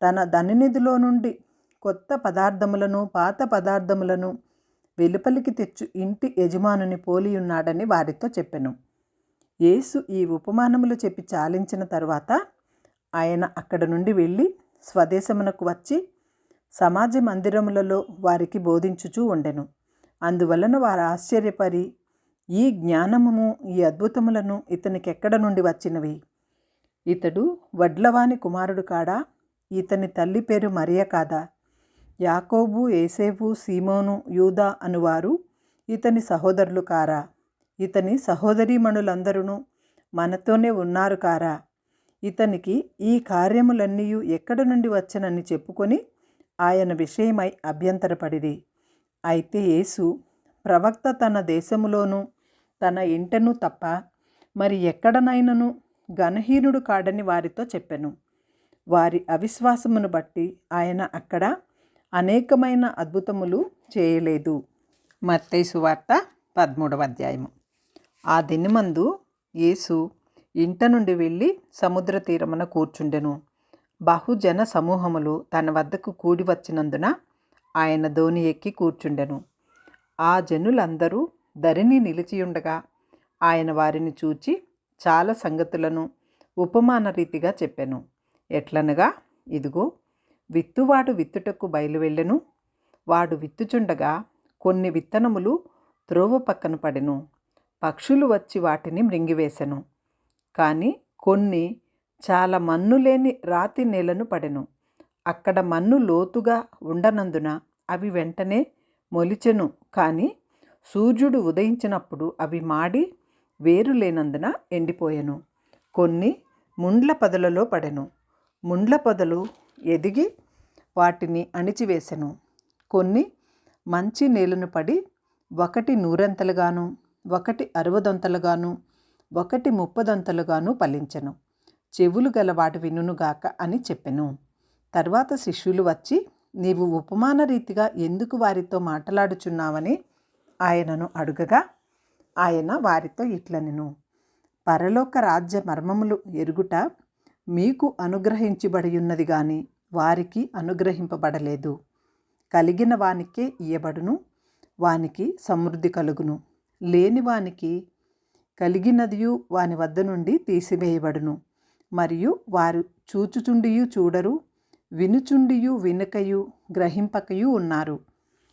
తన ధననిధిలో నుండి కొత్త పదార్థములను పాత పదార్థములను వెలుపలికి తెచ్చు ఇంటి యజమానుని పోలియున్నాడని వారితో చెప్పెను. యేసు ఈ ఉపమానములు చెప్పి చాలించిన తరువాత ఆయన అక్కడ నుండి వెళ్ళి స్వదేశమునకు వచ్చి సమాజ మందిరములలో వారికి బోధించుచూ ఉండెను. అందువలన వారు ఆశ్చర్యపడి ఈ జ్ఞానమును ఈ అద్భుతములను ఇతనికెక్కడ నుండి వచ్చినవి? ఇతడు వడ్లవాని కుమారుడు కాడా? ఇతని తల్లి పేరు మరియ కాదా? యాకోబు, యేసేపు, సీమోను, యూదా అనువారు ఇతని సహోదరులు కారా? ఇతని సహోదరీమణులందరూ మనతోనే ఉన్నారు కారా? ఇతనికి ఈ కార్యములన్నీ ఎక్కడ నుండి వచ్చనని చెప్పుకొని ఆయన విషయమై అభ్యంతరపడిరి. అయితే యేసు ప్రవక్త తన దేశములోనూ తన ఇంటను తప్ప మరి ఎక్కడనైనను ఘనహీనుడు కాడని వారితో చెప్పెను. వారి అవిశ్వాసమును బట్టి ఆయన అక్కడ అనేకమైన అద్భుతములు చేయలేదు. మత్తయి సువార్త 13వ అధ్యాయము. ఆ దినమందు యేసు ఇంట నుండి వెళ్ళి సముద్ర తీరమున కూర్చుండెను. బహుజన సమూహములు తన వద్దకు కూడి వచ్చినందున ఆయన దోణి ఎక్కి కూర్చుండెను. ఆ జనులందరూ ధరణి నిలిచియుండగా ఆయన వారిని చూచి చాలా సంగతులను ఉపమాన రీతిగా చెప్పెను. ఎట్లనగా, ఇదిగో, విత్తువాడు విత్తుటకు బయలువెళ్ళెను. వాడు విత్తుచుండగా కొన్ని విత్తనములు త్రోవ పక్కన పడెను. పక్షులు వచ్చి వాటిని మృంగివేశెను. కానీ కొన్ని చాలా మన్ను లేని రాతి నేలను పడెను. అక్కడ మన్ను లోతుగా ఉండనందున అవి వెంటనే మొలిచెను. కానీ సూర్యుడు ఉదయించినప్పుడు అవి మాడి వేరు లేనందున ఎండిపోయెను. కొన్ని ముండ్ల పొదలలో పడెను. ముండ్ల పొదలు ఎదిగి వాటిని అణిచివేశెను. కొన్ని మంచి నేలను పడి ఒకటి 100 ఒకటి 60 ఒకటి 30 ఫలించెను. చెవులు గలవాడు వినుగాక అని చెప్పెను. తర్వాత శిష్యులు వచ్చి, నీవు ఉపమాన రీతిగా ఎందుకు వారితో మాట్లాడుచున్నావని ఆయనను అడుగగా ఆయన వారితో ఇట్లనెను, పరలోక రాజ్య మర్మములు ఎరుగుట మీకు అనుగ్రహించబడి ఉన్నది గాని వారికి అనుగ్రహింపబడలేదు. కలిగిన వానికే ఇయ్యబడును, వానికి సమృద్ధి కలుగును. లేని వానికి కలిగినదియు వాని వద్ద నుండి తీసివేయబడును. మరియు వారు చూచుచుండియు చూడరు, వినుచుండియు వినుకయు గ్రహింపకయు ఉన్నారు.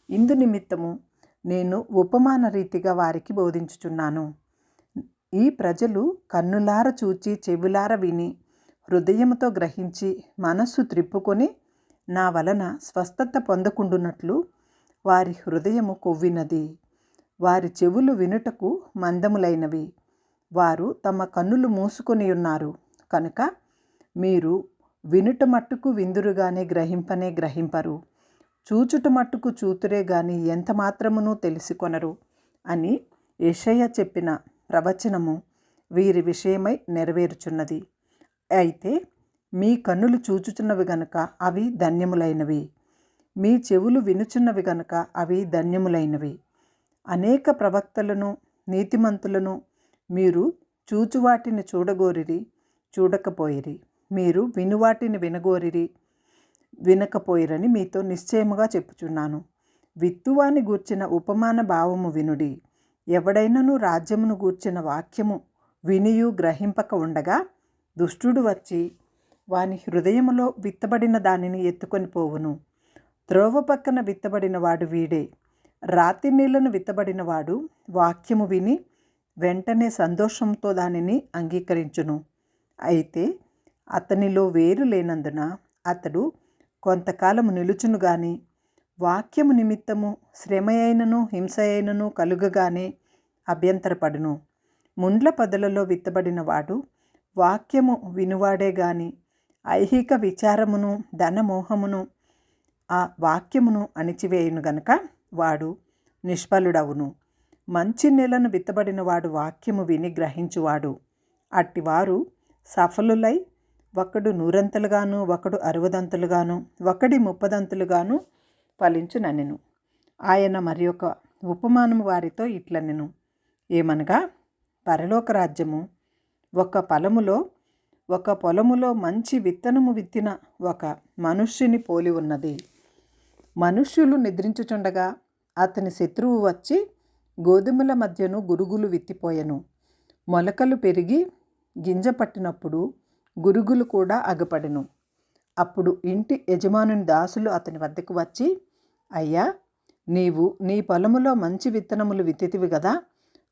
ఇందు నిమిత్తము నేను ఉపమాన రీతిగా వారికి బోధించుచున్నాను. ఈ ప్రజలు కన్నులార చూచి చెవులార విని హృదయముతో గ్రహించి మనస్సు త్రిప్పుకొని నా వలన స్వస్థత పొందకుండునట్లు వారి హృదయము కొవ్వినది, వారి చెవులు వినుటకు మందములైనవి, వారు తమ కన్నులు మూసుకొని ఉన్నారు. కనుక మీరు వినుట మట్టుకు విందురుగానే గ్రహింపరు, చూచుట మట్టుకు చూతురే గాని ఎంత మాత్రమునూ తెలుసుకొనరు అని యెషయా చెప్పిన ప్రవచనము వీరి విషయమై నెరవేరుచున్నది. అయితే మీ కన్నులు చూచుచున్నవి గనుక అవి ధన్యములైనవి, మీ చెవులు వినుచున్నవి గనుక అవి ధన్యములైనవి. అనేక ప్రవక్తలను నీతిమంతులను మీరు చూచువాటిని చూడగోరిరి, చూడకపోయిరి, మీరు వినువాటిని వినగోరిరి, వినకపోయిరని మీతో నిశ్చయముగా చెప్పుచున్నాను. విత్తువాని గూర్చిన ఉపమాన భావము వినుడి. ఎవడైనను రాజ్యమును గూర్చిన వాక్యము వినియు గ్రహింపక ఉండగా దుష్టుడు వచ్చి వాని హృదయములో విత్తబడిన దానిని ఎత్తుకొని పోవును. త్రోవ పక్కన విత్తబడిన వాడు వీడే. రాతి నీళ్లను విత్తబడిన వాడు వాక్యము విని వెంటనే సంతోషంతో దానిని అంగీకరించును. అయితే అతనిలో వేరు లేనందున అతడు కొంతకాలము నిలుచును గాని వాక్యము నిమిత్తము శ్రమ అయినను హింస అయినను కలుగగానే అభ్యంతరపడును. ముండ్ల పొదలలో విత్తబడిన వాడు వాక్యము వినువాడే గాని ఐహిక విచారమును ధనమోహమును ఆ వాక్యమును అణిచివేయును గనుక వాడు నిష్ఫలుడవును. మంచి నెలను విత్తబడిన వాడు వాక్యము విని గ్రహించువాడు. అట్టివారు సఫలులై ఒకడు 100 ఒకడు 60 ఒకడి 30 ఫలించుననెను. ఆయన మరి ఒక ఉపమానము వారితో ఇట్లనెను. ఏమనగా, పరలోక రాజ్యము ఒక పొలములో మంచి విత్తనము విత్తిన ఒక మనుష్యుని పోలి ఉన్నది. మనుష్యులు నిద్రించుచుండగా అతని శత్రువు వచ్చి గోధుమల మధ్యను గురుగులు విత్తిపోయెను. మొలకలు పెరిగి గింజ పట్టినప్పుడు గురుగులు కూడా అగపడెను. అప్పుడు ఇంటి యజమానుని దాసులు అతని వద్దకు వచ్చి, అయ్యా, నీవు నీ పొలములో మంచి విత్తనములు విత్తితివి గదా,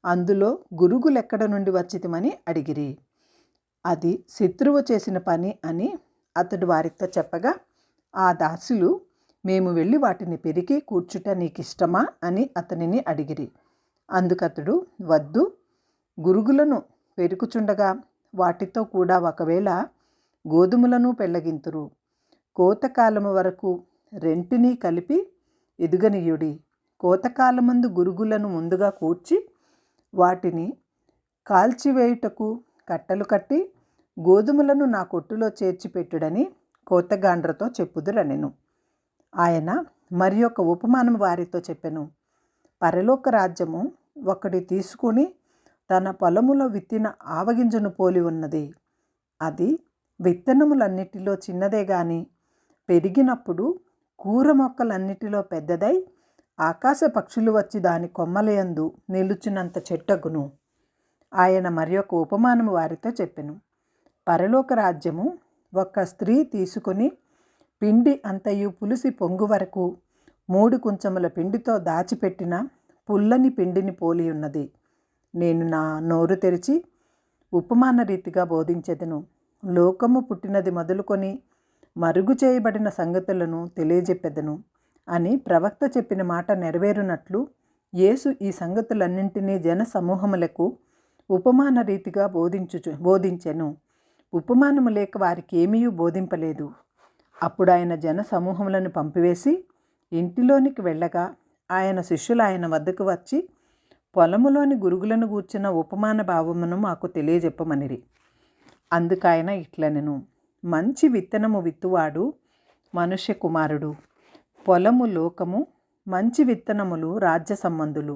అందులో గురుగులెక్కడ నుండి వచ్చితిమని అడిగిరి. అది శత్రువు చేసిన పని అని అతడు వారితో చెప్పగా ఆ దాసులు, మేము వెళ్ళి వాటిని పెరికి కూర్చుట నీకిష్టమా అని అతనిని అడిగిరి. అందుకతడు, వద్దు, గురుగులను పెరుకుచుండగా వాటితో కూడా ఒకవేళ గోధుమలను పెళ్ళగింతురు. కోతకాలము వరకు రెంటినీ కలిపి ఎదుగనీయుడి. కోతకాలమందు గురుగులను ముందుగా కూర్చి వాటిని కాల్చివేయుటకు కట్టలు కట్టి గోధుమలను నా కొట్టులో చేర్చిపెట్టుడని కోతగాండ్రతో చెప్పుదురనెను. ఆయన మరి ఒక ఉపమానం వారితో చెప్పెను. పరలోక రాజ్యము ఒకటి తీసుకుని తన పొలములో విత్తిన ఆవగింజను పోలి ఉన్నది. అది విత్తనములన్నిటిలో చిన్నదే గాని పెరిగినప్పుడు కూర మొక్కలన్నిటిలో పెద్దదై ఆకాశ పక్షులు వచ్చి దాని కొమ్మలయందు నిలుచున్నంత చెట్టగును. ఆయన మరి ఒక ఉపమానము వారితో చెప్పెను. పరలోక రాజ్యము ఒక స్త్రీ తీసుకొని పిండి అంతయు పులిసి పొంగు వరకు 3 కుంచముల పిండితో దాచిపెట్టిన పుల్లని పిండిని పోలి ఉన్నది. నేను నా నోరు తెరిచి ఉపమాన రీతిగా బోధించెదను. లోకము పుట్టినది మొదలుకొని మరుగు చేయబడిన సంగతులను తెలియజెప్పెదను అని ప్రవక్త చెప్పిన మాట నెరవేరునట్లు యేసు ఈ సంగతులన్నింటినీ జన సమూహములకు ఉపమాన రీతిగా బోధించెను. ఉపమానము లేక వారికి ఏమీ బోధింపలేదు. అప్పుడు ఆయన జన సమూహములను పంపివేసి ఇంటిలోనికి వెళ్ళగా ఆయన శిష్యులు ఆయన వద్దకు వచ్చి పొలములోని గురుగులను గూర్చిన ఉపమాన భావమును మాకు తెలియజెప్పమనిరి. అందుకైన ఇట్లనెను. మంచి విత్తనము విత్తువాడు మనుష్య కుమారుడు. పొలము లోకము, మంచి విత్తనములు రాజ్య సంబంధులు,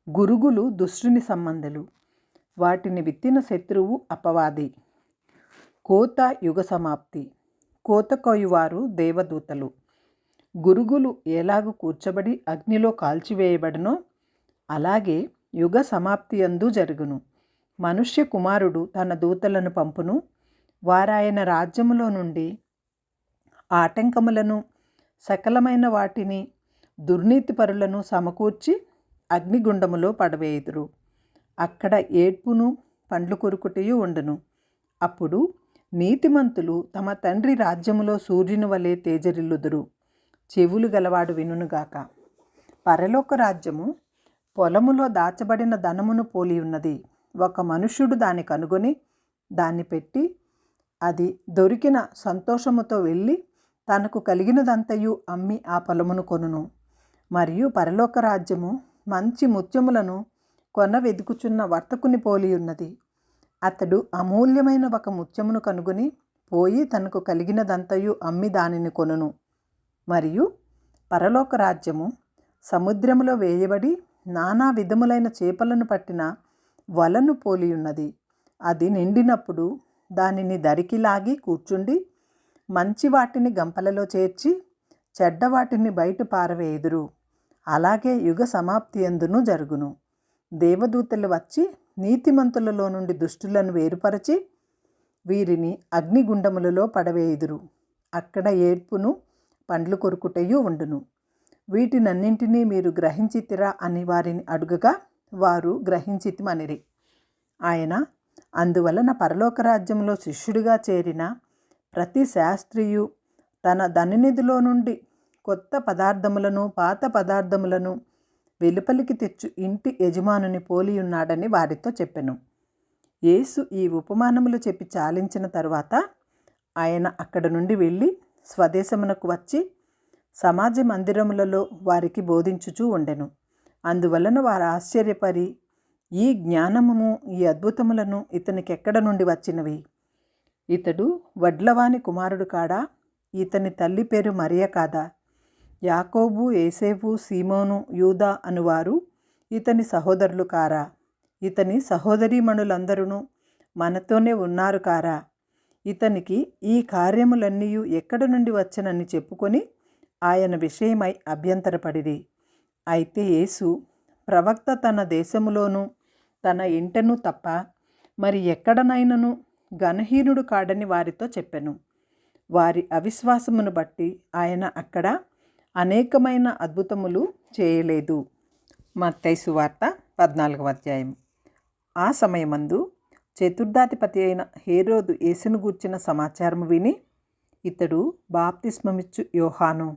గురుగులు దుష్టుని సంబంధులు. వాటిని విత్తిన శత్రువు అపవాది. కోత యుగ సమాప్తి. కోత కోయువారు దేవదూతలు. గురుగులు ఎలాగూ కూర్చబడి అగ్నిలో కాల్చివేయబడనో అలాగే యుగ సమాప్తి యందు జరుగును. మనుష్య కుమారుడు తన దూతలను పంపును. వారాయన రాజ్యములో నుండి ఆటంకములను సకలమైన వాటిని దుర్నీతిపరులను సమకూర్చి అగ్నిగుండములో పడవేయుదురు. అక్కడ ఏడ్పును పండ్లు కొరుకుటయు ఉండును. అప్పుడు నీతిమంతులు తమ తండ్రి రాజ్యములో సూర్యుని వలె తేజరిల్లుదురు. చెవులు గలవాడు వినుగాక. పరలోక రాజ్యము పొలములో దాచబడిన ధనమును పోలి ఉన్నది. ఒక మనుష్యుడు దాన్ని కనుగొని దాన్ని పెట్టి అది దొరికిన సంతోషముతో వెళ్ళి తనకు కలిగినదంతయు అమ్మి ఆ పొలమును కొనును. మరియు పరలోక రాజ్యము మంచి ముత్యములను కొన వెదుకుచున్న వర్తకుని పోలి ఉన్నది. అతడు అమూల్యమైన ఒక ముత్యమును కనుగొని పోయి తనకు కలిగినదంతయు అమ్మి దానిని కొనును. మరియు పరలోక రాజ్యము సముద్రములో వేయబడి నానా విధములైన చేపలను పట్టిన వలను పోలి ఉన్నది. అది నిండినప్పుడు దానిని దరికి లాగి కూర్చుండి మంచి వాటిని గంపలలో చేర్చి చెడ్డ వాటిని బయట పారవేయుదురు. అలాగే యుగ సమాప్తి యందును జరుగును. దేవదూతలు వచ్చి నీతిమంతులలో నుండి దుష్టులను వేరుపరచి వీరిని అగ్నిగుండములలో పడవేయుదురు. అక్కడ ఏడ్పును పండ్లు కొరుకుటయు ఉండును. వీటినన్నింటినీ మీరు గ్రహించితిరా అని వారిని అడుగగా వారు గ్రహించితిమనిరి. ఆయన అందువలన పరలోక రాజ్యంలో శిష్యుడిగా చేరిన ప్రతి శాస్త్రియు తన ధననిధిలో నుండి కొత్త పదార్థములను పాత పదార్థములను వెలుపలికి తెచ్చు ఇంటి యజమానుని పోలి ఉన్నాడని వారితో చెప్పెను. యేసు ఈ ఉపమానములు చెప్పి చాలించిన తరువాత ఆయన అక్కడ నుండి వెళ్ళి స్వదేశమునకు వచ్చి సమాజ మందిరములలో వారికి బోధించుచూ ఉండెను. అందువలన వారు ఆశ్చర్యపడి ఈ జ్ఞానమును ఈ అద్భుతములను ఇతనికెక్కడ నుండి వచ్చినవి? ఇతడు వడ్లవాని కుమారుడు కాడా? ఇతని తల్లి పేరు మరియ కాదా? యాకోబు, యేసేపు, సీమోను, యూదా అనువారు ఇతని సహోదరులు కారా? ఇతని సహోదరీమణులందరూ మనతోనే ఉన్నారు కారా? ఇతనికి ఈ కార్యములన్నీ ఎక్కడ నుండి వచ్చనని చెప్పుకొని ఆయన విషయమై అభ్యంతరపడిరి. అయితే యేసు ప్రవక్త తన దేశములోను తన ఇంటను తప్ప మరి ఎక్కడనైనను ఘనహీనుడు కాడని వారితో చెప్పెను. వారి అవిశ్వాసమును బట్టి ఆయన అక్కడ అనేకమైన అద్భుతములు చేయలేదు. మత్తయి సువార్త 14వ అధ్యాయం. ఆ సమయమందు చతుర్థాధిపతి అయిన హేరోదు యేసును గూర్చిన సమాచారము విని, ఇతడు బాప్తిస్మమిచ్చు యోహాను,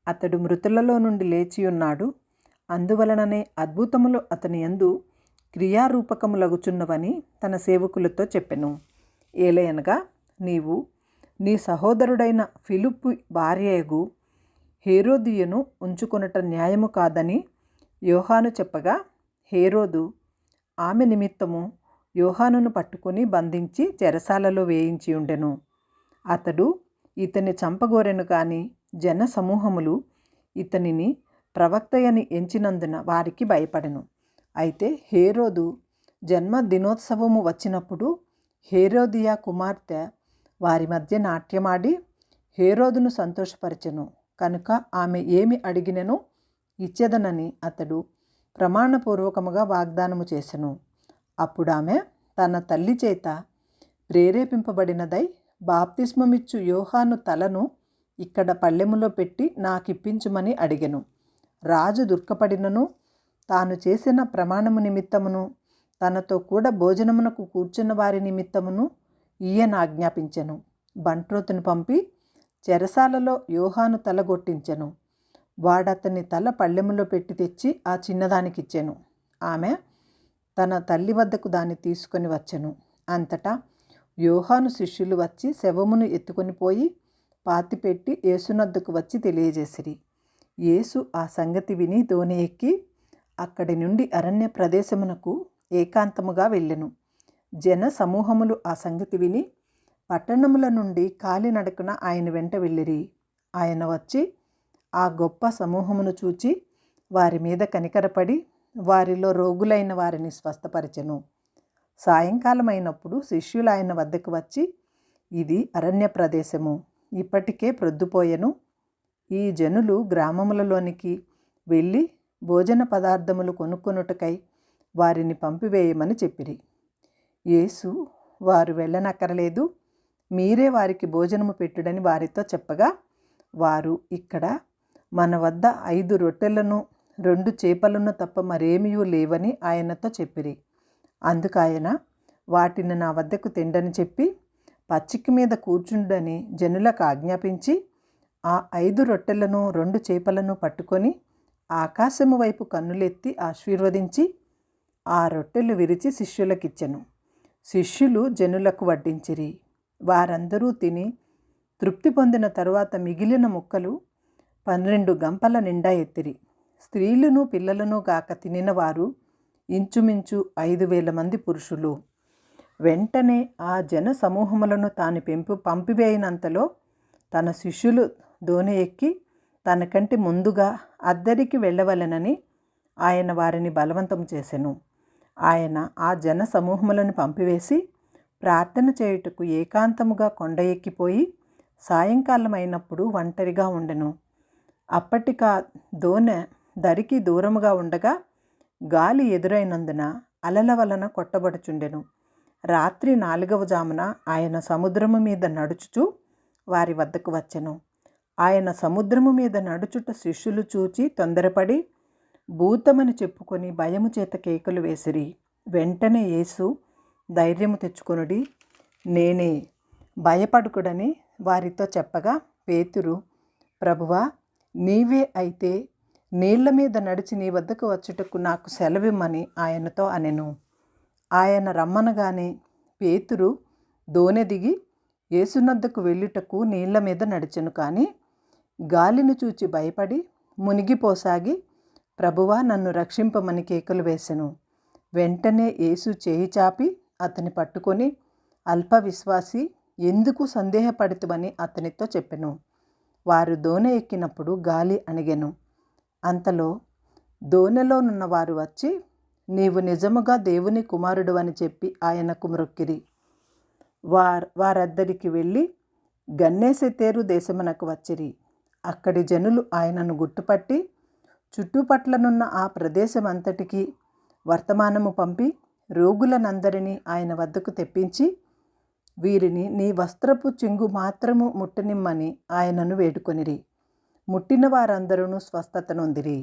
అతడు మృతులలో నుండి లేచి ఉన్నాడు, అందువలననే అద్భుతములు అతని యందు క్రియారూపకములగుచున్నవని తన సేవకులతో చెప్పెను. ఏలయనగా నీవు నీ సహోదరుడైన ఫిలిప్పు భార్యయగు హేరోదియను ఉంచుకొనుట న్యాయము కాదని యోహాను చెప్పగా, హేరోదు ఆమె నిమిత్తము యోహానును పట్టుకుని బంధించి చెరసాలలో వేయించి ఉండెను. అతడు ఇతని చంపగోరెను కానీ జన సమూహములు ఇతనిని ప్రవక్తయని ఎంచినందున వారికి భయపడెను. అయితే హేరోదు జన్మదినోత్సవము వచ్చినప్పుడు హేరోదియా కుమార్తె వారి మధ్య నాట్యమాడి హేరోదును సంతోషపరచెను. కనుక ఆమె ఏమి అడిగినెనో ఇచ్చేదనని అతడు ప్రమాణపూర్వకముగా వాగ్దానము చేసెను. అప్పుడు ఆమె తన తల్లి చేత ప్రేరేపింపబడినదై బాప్తిస్మమిచ్చు యోహాను తలను ఇక్కడ పళ్ళెములో పెట్టి నాకిప్పించుమని అడిగెను. రాజు దుఃఖపడినను తాను చేసిన ప్రమాణము నిమిత్తమును తనతో కూడా భోజనమునకు కూర్చున్న వారి నిమిత్తమును ఈయన ఆజ్ఞాపించెను. బంట్రోతును పంపి చెరసాలలో యోహాను తల గొట్టించెను. వాడతని తల పళ్ళెములో పెట్టి తెచ్చి ఆ చిన్నదానికిచ్చెను. ఆమె తన తల్లి వద్దకు దాన్ని తీసుకొని వచ్చెను. అంతటా యోహాను శిష్యులు వచ్చి శవమును ఎత్తుకొని పోయి పాతిపెట్టి యేసునద్దకు వచ్చి తెలియజేసిరి. యేసు ఆ సంగతి విని దోణి ఎక్కి అక్కడి నుండి అరణ్య ప్రదేశమునకు ఏకాంతముగా వెళ్ళెను. జన సమూహములు ఆ సంగతి విని పట్టణముల నుండి కాలినడకన ఆయన వెంట వెళ్ళిరి. ఆయన వచ్చి ఆ గొప్ప సమూహమును చూచి వారి మీద కనికరపడి వారిలో రోగులైన వారిని స్వస్థపరచెను. సాయంకాలం అయినప్పుడు శిష్యులు ఆయన వద్దకు వచ్చి, ఇది అరణ్య ప్రదేశము, ఇప్పటికే ప్రొద్దుపోయెను, ఈ జనులు గ్రామములలోనికి వెళ్ళి భోజన పదార్థములు కొనుక్కొనుటకై వారిని పంపివేయమని చెప్పిరి. యేసు వారు వెళ్ళనక్కరలేదు, మీరే వారికి భోజనము పెట్టుడని వారితో చెప్పగా, వారు, ఇక్కడ మన వద్ద 5 రొట్టెలను 2 చేపలను తప్ప మరేమీ లేవని ఆయనతో చెప్పిరి. అందుకాయన, వాటిని నా వద్దకు తెండని చెప్పి పచ్చిక మీద కూర్చుండని జనులకు ఆజ్ఞాపించి, ఆ 5 రొట్టెలను 2 చేపలను పట్టుకొని ఆకాశము వైపు కన్నులెత్తి ఆశీర్వదించి ఆ రొట్టెలు విరిచి శిష్యులకిచ్చెను. శిష్యులు జనులకు వడ్డించిరి. వారందరూ తిని తృప్తి పొందిన తరువాత మిగిలిన ముక్కలు 12 గంపల నిండా ఎత్తిరి. స్త్రీలను పిల్లలను గాక తినిన వారు ఇంచుమించు 5,000 మంది పురుషులు. వెంటనే ఆ జన సమూహములను తాను పంపివేయినంతలో తన శిష్యులు దోణి ఎక్కి తనకంటే ముందుగా అద్దరికి వెళ్ళవలెనని ఆయన వారిని బలవంతం చేసెను. ఆయన ఆ జన సమూహములను పంపివేసి ప్రార్థన చేయుటకు ఏకాంతముగా కొండ ఎక్కిపోయి సాయంకాలం అయినప్పుడు ఒంటరిగా ఉండెను. అప్పటికా దోణె దరికి దూరముగా ఉండగా గాలి ఎదురైనందున అలల వలన కొట్టబడుచుండెను. రాత్రి 4వ జామున ఆయన సముద్రము మీద నడుచుచు వారి వద్దకు వచ్చెను. ఆయన సముద్రము మీద నడుచుట శిష్యులు చూచి తొందరపడి భూతమని చెప్పుకొని భయము చేత కేకలు వేసిరి. వెంటనే యేసు, ధైర్యము తెచ్చుకొనుడి, నేనే, భయపడుకుడని వారితో చెప్పగా, పేతురు, ప్రభువా, నీవే అయితే నీళ్ల మీద నడిచి నీ వద్దకు వచ్చుటకు నాకు సెలవిమ్మని ఆయనతో అనెను. ఆయన రమ్మనగానే పేతురు దోణె దిగి యేసునద్దకు వెళ్ళుటకు నీళ్ల మీద నడిచెను. కానీ గాలిని చూచి భయపడి మునిగిపోసాగి, ప్రభువా, నన్ను రక్షింపమని కేకలు వేసెను. వెంటనే యేసు చేయి చాపి అతని పట్టుకొని, అల్ప విశ్వాసి, ఎందుకు సందేహపడుతువని అతనితో చెప్పెను. వారు దోణె ఎక్కినప్పుడు గాలి అణిగెను. అంతలో దోణెలోనున్న వారు వచ్చి, నీవు నిజముగా దేవుని కుమారుడు అని చెప్పి ఆయనకు మ్రొక్కిరి. వారద్దరికి వెళ్ళి గన్నేసెతేరు దేశమునకు వచ్చిరి. అక్కడి జనులు ఆయనను గుర్తుపట్టి చుట్టుపట్లనున్న ఆ ప్రదేశమంతటికి వర్తమానము పంపి రోగులనందరినీ ఆయన వద్దకు తెప్పించి, వీరిని నీ వస్త్రపు చెంగు మాత్రము ముట్టనిమ్మని ఆయనను వేడుకొనిరి. ముట్టిన వారందరూ స్వస్థత నొందిరి.